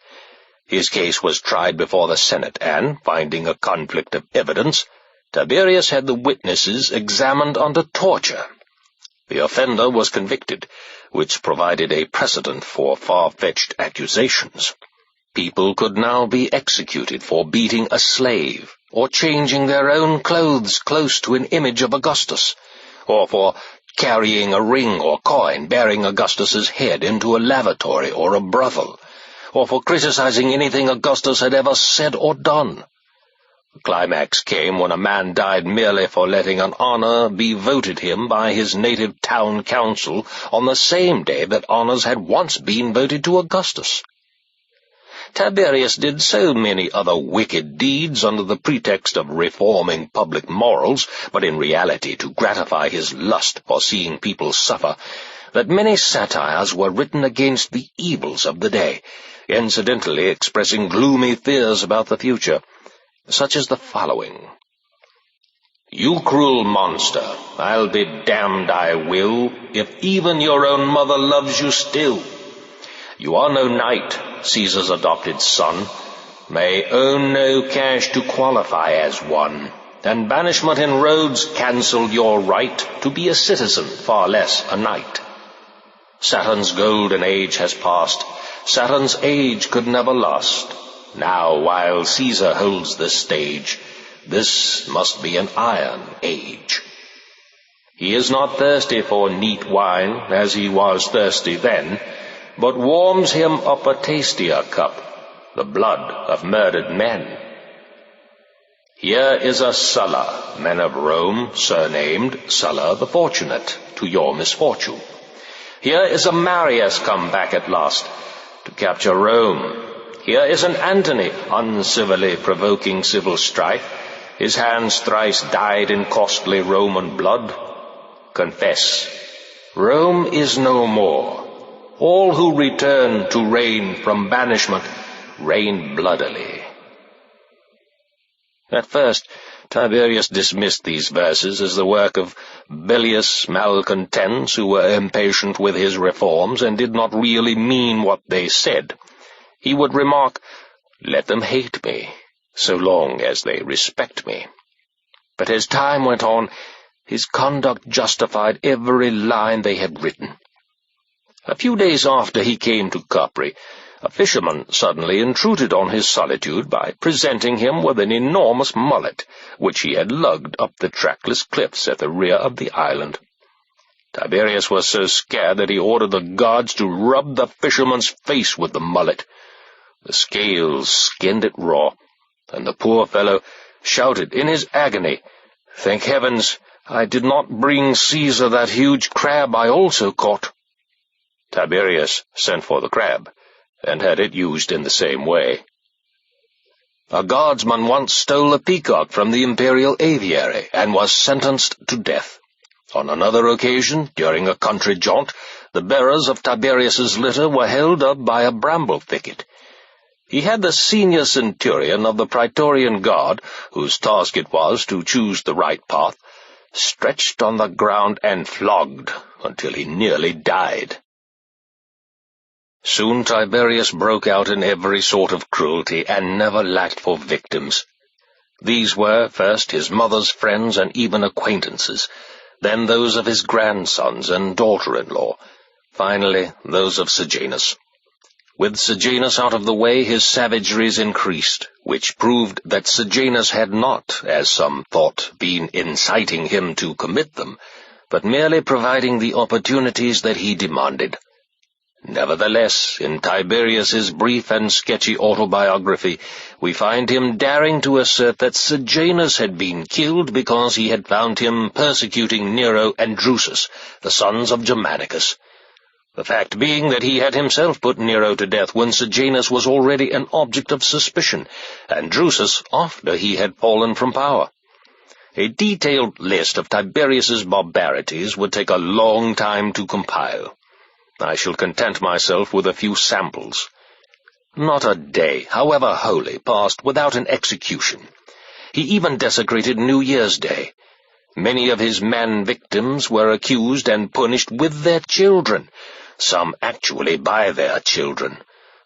His case was tried before the Senate, and, finding a conflict of evidence, Tiberius had the witnesses examined under torture. The offender was convicted, which provided a precedent for far-fetched accusations. People could now be executed for beating a slave, or changing their own clothes close to an image of Augustus, or for carrying a ring or coin bearing Augustus's head into a lavatory or a brothel, or for criticizing anything Augustus had ever said or done. The climax came when a man died merely for letting an honor be voted him by his native town council on the same day that honors had once been voted to Augustus. Tiberius did so many other wicked deeds under the pretext of reforming public morals, but in reality to gratify his lust for seeing people suffer, that many satires were written against the evils of the day, incidentally expressing gloomy fears about the future, such as the following. "You cruel monster, I'll be damned I will, if even your own mother loves you still. You are no knight, Caesar's adopted son, may own no cash to qualify as one, and banishment in Rhodes cancelled your right to be a citizen, far less a knight. Saturn's golden age has passed, Saturn's age could never last. Now, while Caesar holds the stage, this must be an iron age. He is not thirsty for neat wine, as he was thirsty then, but warms him up a tastier cup, the blood of murdered men. Here is a Sulla, men of Rome, surnamed Sulla the Fortunate, to your misfortune. Here is a Marius come back at last, to capture Rome. Here is an Antony, uncivilly provoking civil strife, his hands thrice dyed in costly Roman blood. Confess, Rome is no more. All who return to reign from banishment reign bloodily. At first, Tiberius dismissed these verses as the work of bilious malcontents who were impatient with his reforms and did not really mean what they said. He would remark, "Let them hate me, so long as they respect me." But as time went on, his conduct justified every line they had written. A few days after he came to Capri, a fisherman suddenly intruded on his solitude by presenting him with an enormous mullet, which he had lugged up the trackless cliffs at the rear of the island. Tiberius was so scared that he ordered the guards to rub the fisherman's face with the mullet. The scales skinned it raw, and the poor fellow shouted in his agony, "Thank heavens, I did not bring Caesar that huge crab I also caught." Tiberius sent for the crab, and had it used in the same way. A guardsman once stole a peacock from the imperial aviary, and was sentenced to death. On another occasion, during a country jaunt, the bearers of Tiberius's litter were held up by a bramble thicket. He had the senior centurion of the Praetorian Guard, whose task it was to choose the right path, stretched on the ground and flogged until he nearly died. Soon Tiberius broke out in every sort of cruelty, and never lacked for victims. These were, first, his mother's friends and even acquaintances, then those of his grandsons and daughter-in-law, finally those of Sejanus. With Sejanus out of the way, his savageries increased, which proved that Sejanus had not, as some thought, been inciting him to commit them, but merely providing the opportunities that he demanded. Nevertheless, in Tiberius's brief and sketchy autobiography, we find him daring to assert that Sejanus had been killed because he had found him persecuting Nero and Drusus, the sons of Germanicus. The fact being that he had himself put Nero to death when Sejanus was already an object of suspicion, and Drusus after he had fallen from power. A detailed list of Tiberius's barbarities would take a long time to compile. I shall content myself with a few samples. Not a day, however holy, passed without an execution. He even desecrated New Year's Day. Many of his man victims were accused and punished with their children, some actually by their children,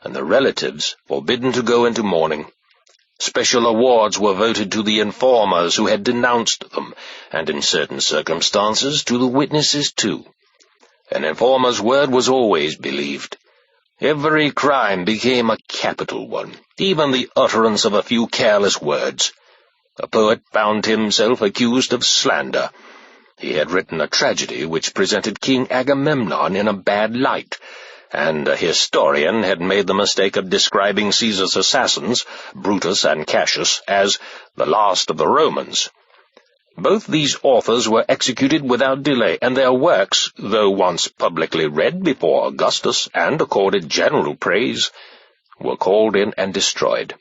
and the relatives forbidden to go into mourning. Special awards were voted to the informers who had denounced them, and in certain circumstances to the witnesses too. An informer's word was always believed. Every crime became a capital one, even the utterance of a few careless words. A poet found himself accused of slander. He had written a tragedy which presented King Agamemnon in a bad light, and a historian had made the mistake of describing Caesar's assassins, Brutus and Cassius, as the last of the Romans. Both these authors were executed without delay, and their works, though once publicly read before Augustus and accorded general praise, were called in and destroyed.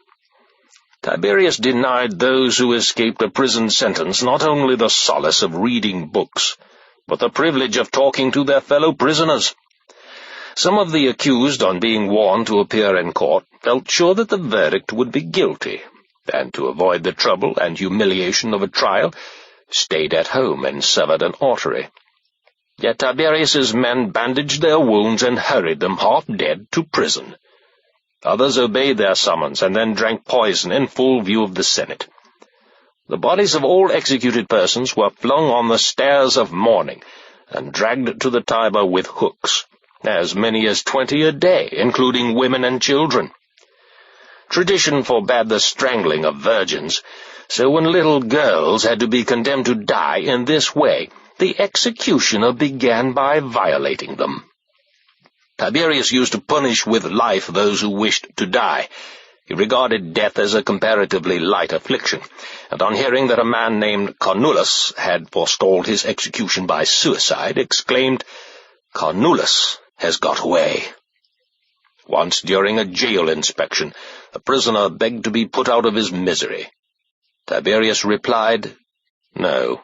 Tiberius denied those who escaped a prison sentence not only the solace of reading books, but the privilege of talking to their fellow prisoners. Some of the accused, on being warned to appear in court, felt sure that the verdict would be guilty, and to avoid the trouble and humiliation of a trial, stayed at home and severed an artery. Yet Tiberius's men bandaged their wounds and hurried them half-dead to prison. Others obeyed their summons and then drank poison in full view of the Senate. The bodies of all executed persons were flung on the stairs of mourning and dragged to the Tiber with hooks, as many as 20 a day, including women and children. Tradition forbade the strangling of virgins, so when little girls had to be condemned to die in this way, the executioner began by violating them. Tiberius used to punish with life those who wished to die. He regarded death as a comparatively light affliction, and on hearing that a man named Carnulus had forestalled his execution by suicide, exclaimed, "Carnulus has got away." Once during a jail inspection, a prisoner begged to be put out of his misery. Tiberius replied, "No,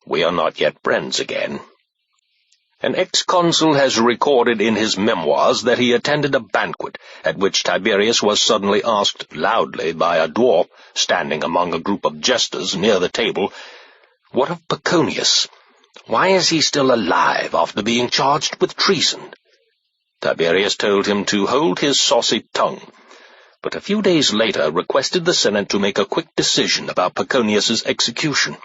we are not yet friends again." An ex-consul has recorded in his memoirs that he attended a banquet at which Tiberius was suddenly asked loudly by a dwarf standing among a group of jesters near the table, "What of Peconius? Why is he still alive after being charged with treason?" Tiberius told him to hold his saucy tongue, but a few days later requested the Senate to make a quick decision about Peconius's execution.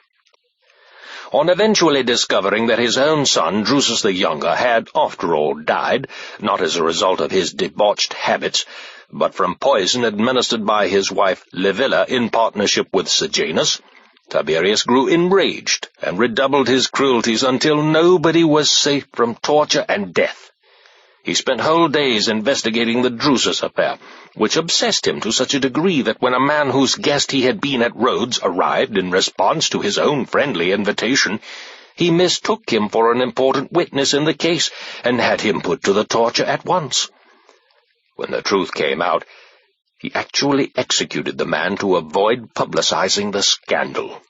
On eventually discovering that his own son, Drusus the Younger, had, after all, died, not as a result of his debauched habits, but from poison administered by his wife Livilla in partnership with Sejanus, Tiberius grew enraged and redoubled his cruelties until nobody was safe from torture and death. He spent whole days investigating the Drusus affair, which obsessed him to such a degree that when a man whose guest he had been at Rhodes arrived in response to his own friendly invitation, he mistook him for an important witness in the case and had him put to the torture at once. When the truth came out, he actually executed the man to avoid publicizing the scandal.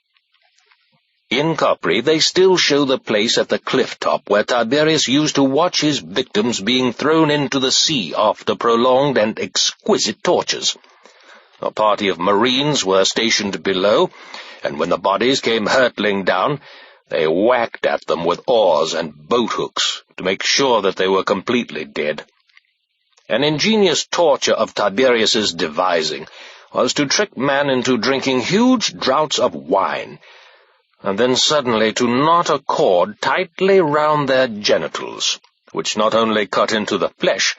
In Capri, they still show the place at the cliff top where Tiberius used to watch his victims being thrown into the sea after prolonged and exquisite tortures. A party of marines were stationed below, and when the bodies came hurtling down, they whacked at them with oars and boat-hooks to make sure that they were completely dead. An ingenious torture of Tiberius's devising was to trick men into drinking huge draughts of wine, and then suddenly to knot a cord tightly round their genitals, which not only cut into the flesh,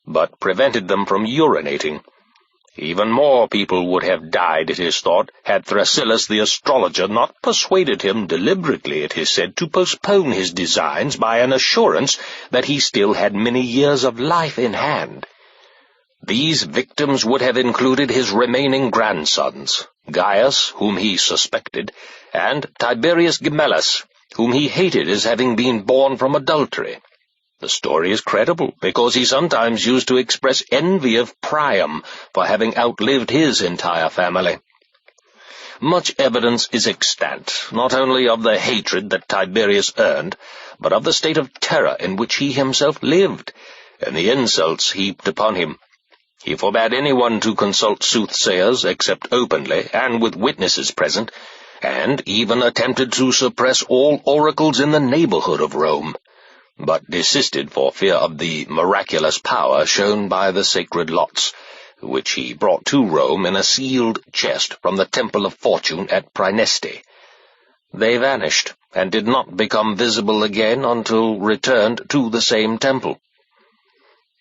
but prevented them from urinating. Even more people would have died, it is thought, had Thrasyllus the astrologer not persuaded him deliberately, it is said, to postpone his designs by an assurance that he still had many years of life in hand. These victims would have included his remaining grandsons, Gaius, whom he suspected, and Tiberius Gemellus, whom he hated as having been born from adultery. The story is credible, because he sometimes used to express envy of Priam for having outlived his entire family. Much evidence is extant, not only of the hatred that Tiberius earned, but of the state of terror in which he himself lived, and the insults heaped upon him. He forbade anyone to consult soothsayers except openly and with witnesses present, and even attempted to suppress all oracles in the neighborhood of Rome, but desisted for fear of the miraculous power shown by the sacred lots, which he brought to Rome in a sealed chest from the Temple of Fortune at Praeneste. They vanished, and did not become visible again until returned to the same temple.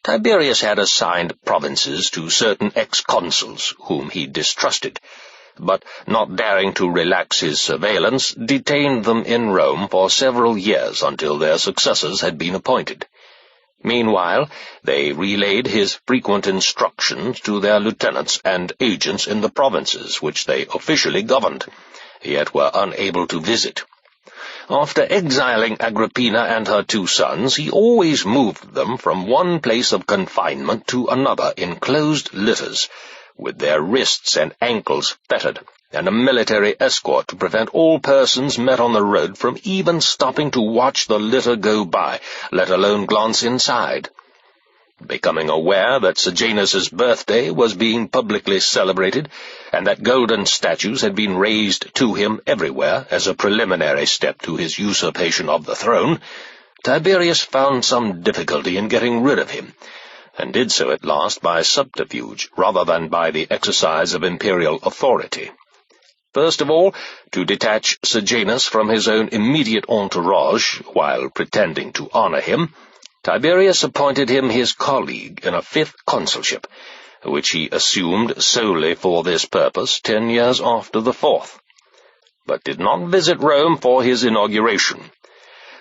Tiberius had assigned provinces to certain ex-consuls, whom he distrusted, but, not daring to relax his surveillance, detained them in Rome for several years until their successors had been appointed. Meanwhile, they relayed his frequent instructions to their lieutenants and agents in the provinces which they officially governed, yet were unable to visit. After exiling Agrippina and her 2 sons, he always moved them from one place of confinement to another in closed litters, with their wrists and ankles fettered, and a military escort to prevent all persons met on the road from even stopping to watch the litter go by, let alone glance inside. Becoming aware that Sejanus's birthday was being publicly celebrated, and that golden statues had been raised to him everywhere as a preliminary step to his usurpation of the throne, Tiberius found some difficulty in getting rid of him, and did so at last by subterfuge rather than by the exercise of imperial authority. First of all, to detach Sejanus from his own immediate entourage, while pretending to honor him, Tiberius appointed him his colleague in a 5th consulship, which he assumed solely for this purpose 10 years after the 4th, but did not visit Rome for his inauguration.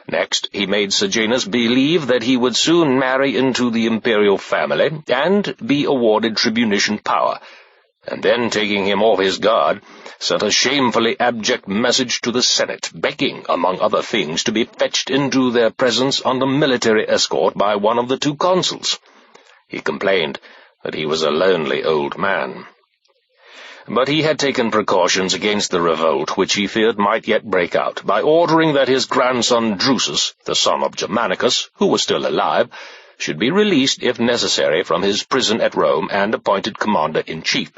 Next, he made Sejanus believe that he would soon marry into the imperial family and be awarded tribunician power, and then, taking him off his guard, sent a shamefully abject message to the Senate, begging, among other things, to be fetched into their presence under military escort by one of the 2 consuls. He complained that he was a lonely old man. But he had taken precautions against the revolt, which he feared might yet break out, by ordering that his grandson Drusus, the son of Germanicus, who was still alive, should be released if necessary from his prison at Rome and appointed commander-in-chief.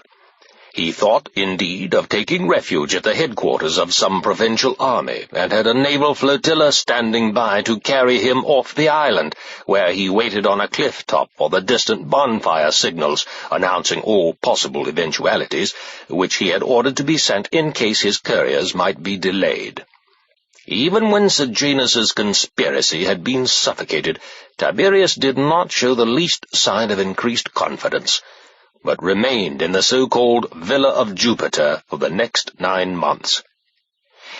He thought, indeed, of taking refuge at the headquarters of some provincial army, and had a naval flotilla standing by to carry him off the island, where he waited on a cliff-top for the distant bonfire signals, announcing all possible eventualities, which he had ordered to be sent in case his couriers might be delayed. Even when Sejanus's conspiracy had been suffocated, Tiberius did not show the least sign of increased confidence, but remained in the so-called Villa of Jupiter for the next 9 months.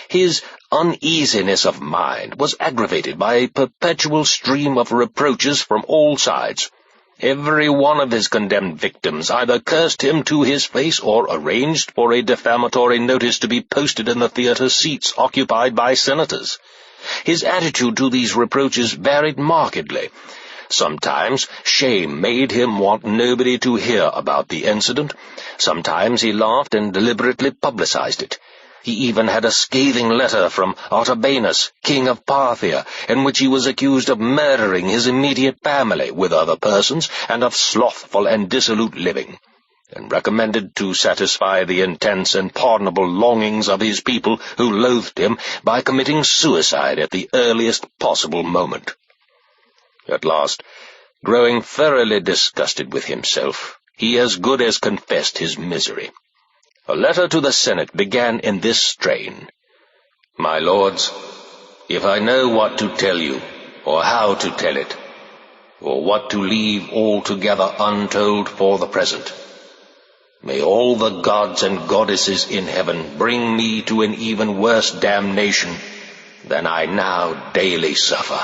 His uneasiness of mind was aggravated by a perpetual stream of reproaches from all sides. Every one of his condemned victims either cursed him to his face or arranged for a defamatory notice to be posted in the theatre seats occupied by senators. His attitude to these reproaches varied markedly. Sometimes shame made him want nobody to hear about the incident. Sometimes he laughed and deliberately publicized it. He even had a scathing letter from Artabanus, king of Parthia, in which he was accused of murdering his immediate family with other persons and of slothful and dissolute living, and recommended to satisfy the intense and pardonable longings of his people who loathed him by committing suicide at the earliest possible moment. At last, growing thoroughly disgusted with himself, he as good as confessed his misery. A letter to the Senate began in this strain: "My lords, if I know what to tell you, or how to tell it, or what to leave altogether untold for the present, may all the gods and goddesses in heaven bring me to an even worse damnation than I now daily suffer."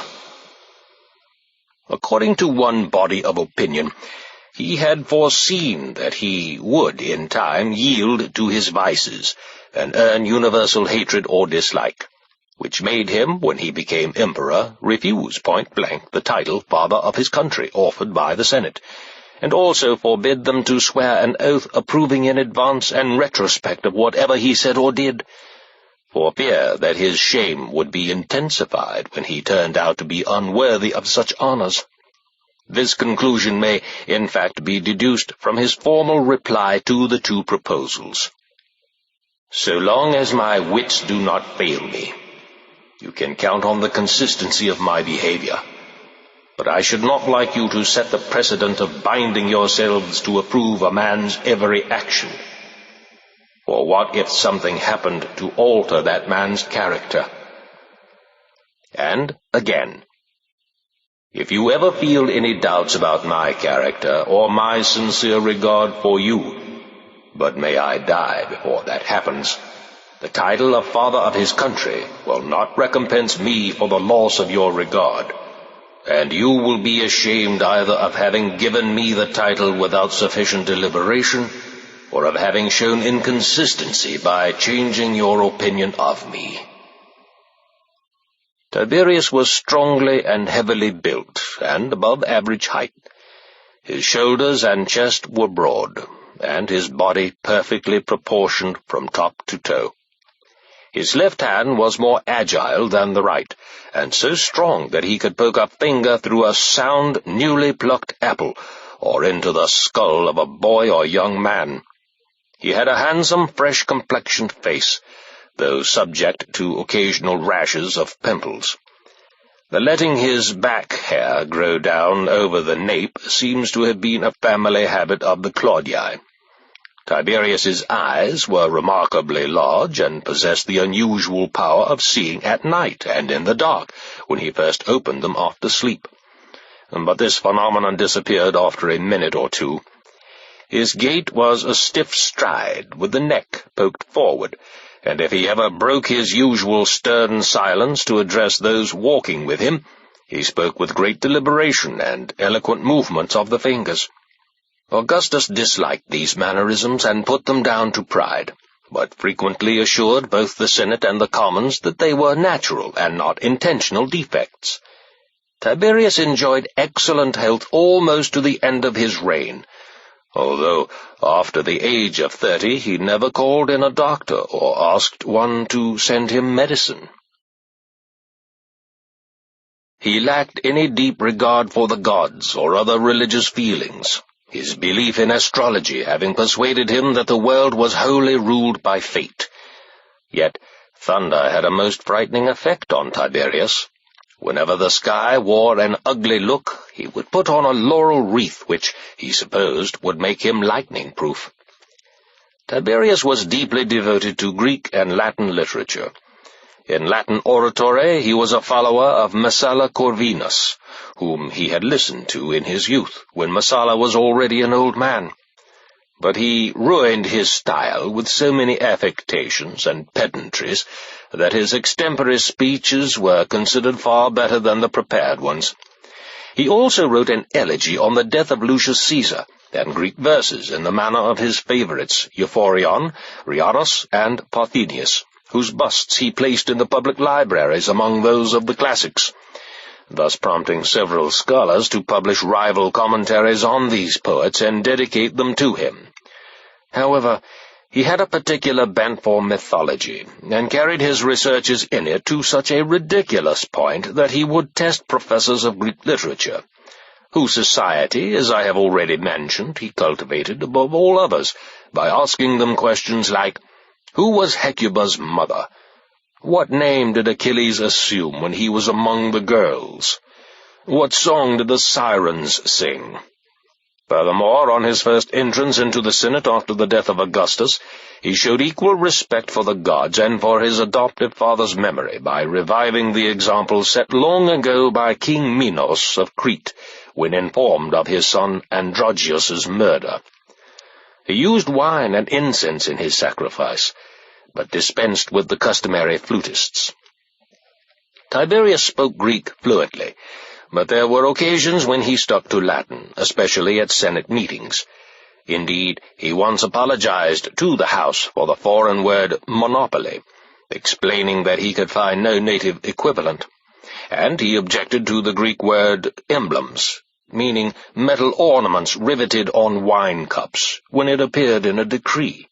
According to one body of opinion, he had foreseen that he would, in time, yield to his vices, and earn universal hatred or dislike, which made him, when he became emperor, refuse point-blank the title Father of his country offered by the Senate, and also forbid them to swear an oath approving in advance and retrospect of whatever he said or did, for fear that his shame would be intensified when he turned out to be unworthy of such honors. This conclusion may, in fact, be deduced from his formal reply to the 2 proposals. "So long as my wits do not fail me, you can count on the consistency of my behavior, but I should not like you to set the precedent of binding yourselves to approve a man's every action. For what if something happened to alter that man's character? And, again, if you ever feel any doubts about my character or my sincere regard for you, but may I die before that happens, the title of Father of his country will not recompense me for the loss of your regard, and you will be ashamed either of having given me the title without sufficient deliberation, or of having shown inconsistency by changing your opinion of me." Tiberius was strongly and heavily built, and above average height. His shoulders and chest were broad, and his body perfectly proportioned from top to toe. His left hand was more agile than the right, and so strong that he could poke a finger through a sound, newly plucked apple, or into the skull of a boy or young man. He had a handsome, fresh-complexioned face, though subject to occasional rashes of pimples. The letting his back hair grow down over the nape seems to have been a family habit of the Claudii. Tiberius's eyes were remarkably large, and possessed the unusual power of seeing at night and in the dark, when he first opened them after sleep. But this phenomenon disappeared after a minute or 2. His gait was a stiff stride, with the neck poked forward, and if he ever broke his usual stern silence to address those walking with him, he spoke with great deliberation and eloquent movements of the fingers. Augustus disliked these mannerisms and put them down to pride, but frequently assured both the Senate and the Commons that they were natural and not intentional defects. Tiberius enjoyed excellent health almost to the end of his reign, although after the age of 30 he never called in a doctor or asked one to send him medicine. He lacked any deep regard for the gods or other religious feelings, his belief in astrology having persuaded him that the world was wholly ruled by fate. Yet thunder had a most frightening effect on Tiberius. Whenever the sky wore an ugly look, he would put on a laurel wreath which, he supposed, would make him lightning-proof. Tiberius was deeply devoted to Greek and Latin literature. In Latin oratory he was a follower of Messala Corvinus, whom he had listened to in his youth, when Messala was already an old man. But he ruined his style with so many affectations and pedantries that his extempore speeches were considered far better than the prepared ones. He also wrote an elegy on the death of Lucius Caesar, and Greek verses in the manner of his favorites, Euphorion, Rhiannon, and Parthenius, whose busts he placed in the public libraries among those of the classics, thus prompting several scholars to publish rival commentaries on these poets and dedicate them to him. However, he had a particular bent for mythology, and carried his researches in it to such a ridiculous point that he would test professors of Greek literature, whose society, as I have already mentioned, he cultivated above all others, by asking them questions like, who was Hecuba's mother? What name did Achilles assume when he was among the girls? What song did the sirens sing? Furthermore, on his first entrance into the Senate after the death of Augustus, he showed equal respect for the gods and for his adoptive father's memory by reviving the example set long ago by King Minos of Crete, when informed of his son Androgeus's murder. He used wine and incense in his sacrifice, but dispensed with the customary flutists. Tiberius spoke Greek fluently, but there were occasions when he stuck to Latin, especially at Senate meetings. Indeed, he once apologized to the House for the foreign word monopoly, explaining that he could find no native equivalent, and he objected to the Greek word emblems, meaning metal ornaments riveted on wine cups, when it appeared in a decree.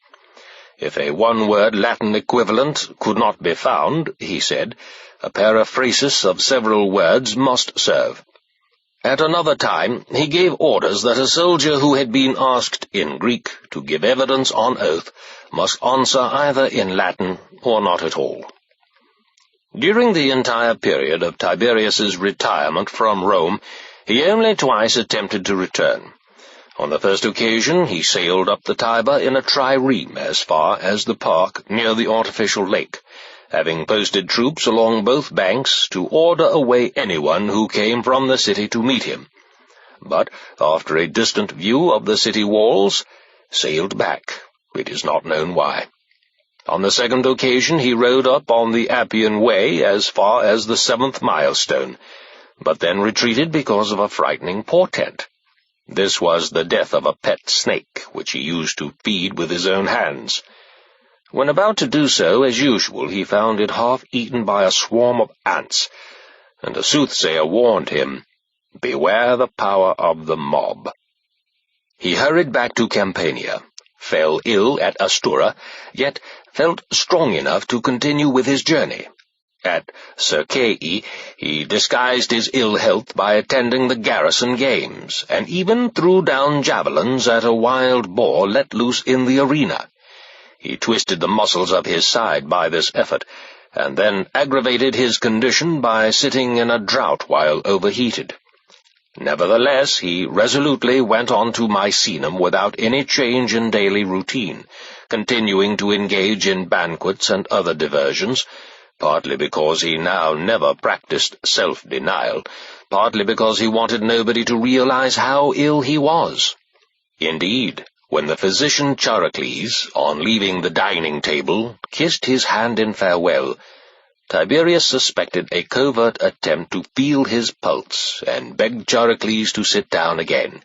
If a one-word Latin equivalent could not be found, he said, a periphrasis of several words must serve. At another time, he gave orders that a soldier who had been asked in Greek to give evidence on oath must answer either in Latin or not at all. During the entire period of Tiberius's retirement from Rome, he only twice attempted to return. On the first occasion he sailed up the Tiber in a trireme as far as the park near the artificial lake, having posted troops along both banks to order away anyone who came from the city to meet him, but, after a distant view of the city walls, sailed back, it is not known why. On the second occasion he rode up on the Appian Way as far as the 7th milestone, but then retreated because of a frightening portent. This was the death of a pet snake, which he used to feed with his own hands. When about to do so, as usual, he found it half eaten by a swarm of ants, and a soothsayer warned him, "Beware the power of the mob." He hurried back to Campania, fell ill at Astura, yet felt strong enough to continue with his journey. At Circeii, he disguised his ill health by attending the garrison games, and even threw down javelins at a wild boar let loose in the arena. He twisted the muscles of his side by this effort, and then aggravated his condition by sitting in a drought while overheated. Nevertheless, he resolutely went on to Misenum without any change in daily routine, continuing to engage in banquets and other diversions, partly because he now never practiced self-denial, partly because he wanted nobody to realize how ill he was. Indeed, when the physician Charicles, on leaving the dining table, kissed his hand in farewell, Tiberius suspected a covert attempt to feel his pulse, and begged Charicles to sit down again.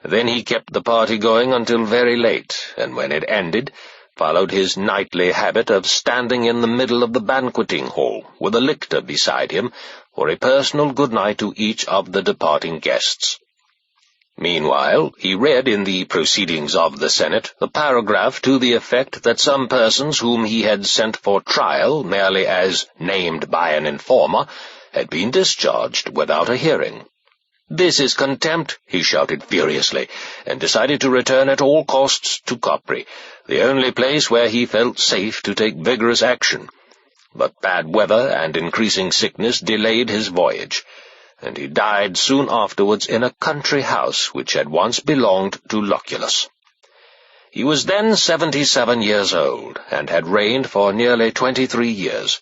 Then he kept the party going until very late, and when it ended, followed his nightly habit of standing in the middle of the banqueting hall, with a lictor beside him, for a personal good-night to each of the departing guests. Meanwhile, he read in the Proceedings of the Senate a paragraph to the effect that some persons whom he had sent for trial, merely as named by an informer, had been discharged without a hearing. "This is contempt," he shouted furiously, and decided to return at all costs to Capri, the only place where he felt safe to take vigorous action. But bad weather and increasing sickness delayed his voyage, and he died soon afterwards in a country house which had once belonged to Lucullus. He was then 77 years old, and had reigned for nearly 23 years.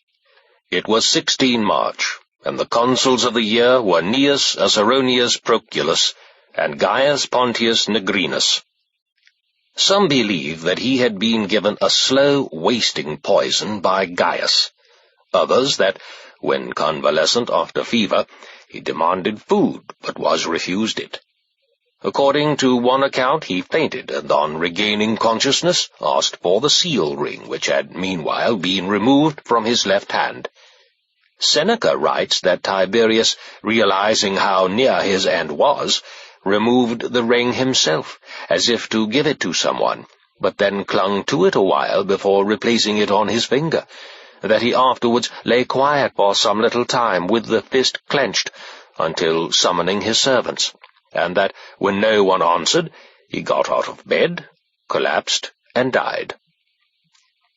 It was 16 March, and the consuls of the year were Gnaeus Acerronius Proculus and Gaius Pontius Nigrinus. Some believe that he had been given a slow, wasting poison by Gaius. Others that, when convalescent after fever, he demanded food, but was refused it. According to one account, he fainted, and on regaining consciousness, asked for the seal ring, which had meanwhile been removed from his left hand. Seneca writes that Tiberius, realizing how near his end was, removed the ring himself, as if to give it to someone, but then clung to it a while before replacing it on his finger, that he afterwards lay quiet for some little time with the fist clenched, until summoning his servants, and that, when no one answered, he got out of bed, collapsed, and died.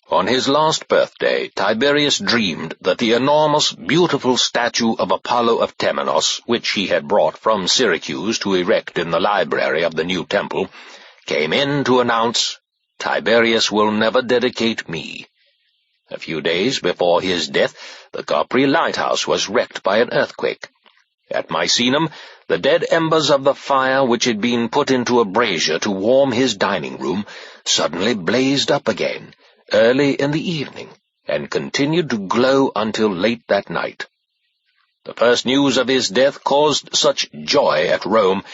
On his last birthday, Tiberius dreamed that the enormous, beautiful statue of Apollo of Temenos, which he had brought from Syracuse to erect in the library of the new temple, came in to announce, "Tiberius will never dedicate me." A few days before his death, the Capri lighthouse was wrecked by an earthquake. At Misenum, the dead embers of the fire which had been put into a brazier to warm his dining room suddenly blazed up again, early in the evening, and continued to glow until late that night. The first news of his death caused such joy at Rome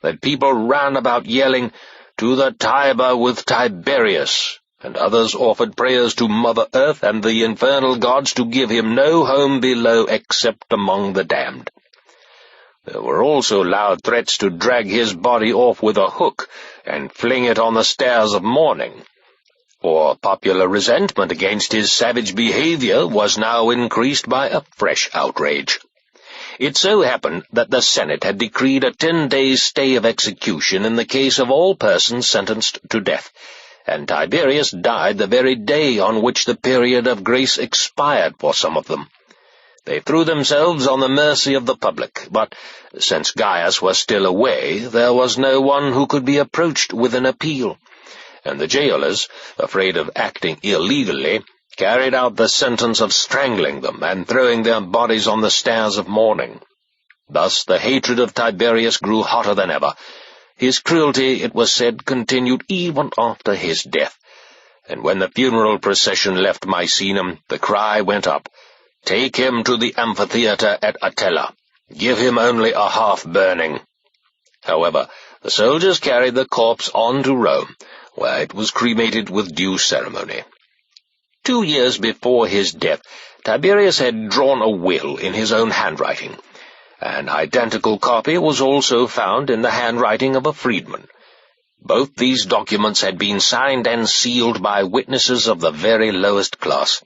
that people ran about yelling, "To the Tiber with Tiberius!" and others offered prayers to Mother Earth and the infernal gods to give him no home below except among the damned. There were also loud threats to drag his body off with a hook and fling it on the stairs of mourning, for popular resentment against his savage behavior was now increased by a fresh outrage. It so happened that the Senate had decreed a 10 days' stay of execution in the case of all persons sentenced to death, and Tiberius died the very day on which the period of grace expired for some of them. They threw themselves on the mercy of the public, but, since Gaius was still away, there was no one who could be approached with an appeal, and the jailers, afraid of acting illegally, carried out the sentence of strangling them and throwing their bodies on the stairs of mourning. Thus the hatred of Tiberius grew hotter than ever. His cruelty, it was said, continued even after his death, and when the funeral procession left Misenum, the cry went up, "Take him to the amphitheatre at Atella. Give him only a half-burning." However, the soldiers carried the corpse on to Rome, where it was cremated with due ceremony. 2 years before his death, Tiberius had drawn a will in his own handwriting. An identical copy was also found in the handwriting of a freedman. Both these documents had been signed and sealed by witnesses of the very lowest class.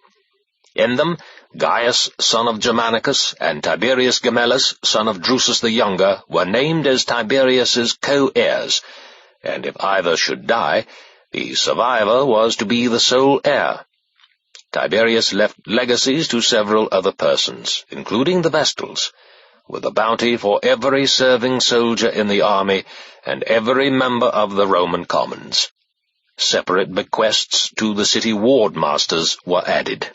In them, Gaius, son of Germanicus, and Tiberius Gemellus, son of Drusus the Younger, were named as Tiberius's co-heirs, and if either should die, the survivor was to be the sole heir. Tiberius left legacies to several other persons, including the Vestals, with a bounty for every serving soldier in the army and every member of the Roman commons. Separate bequests to the city ward-masters were added.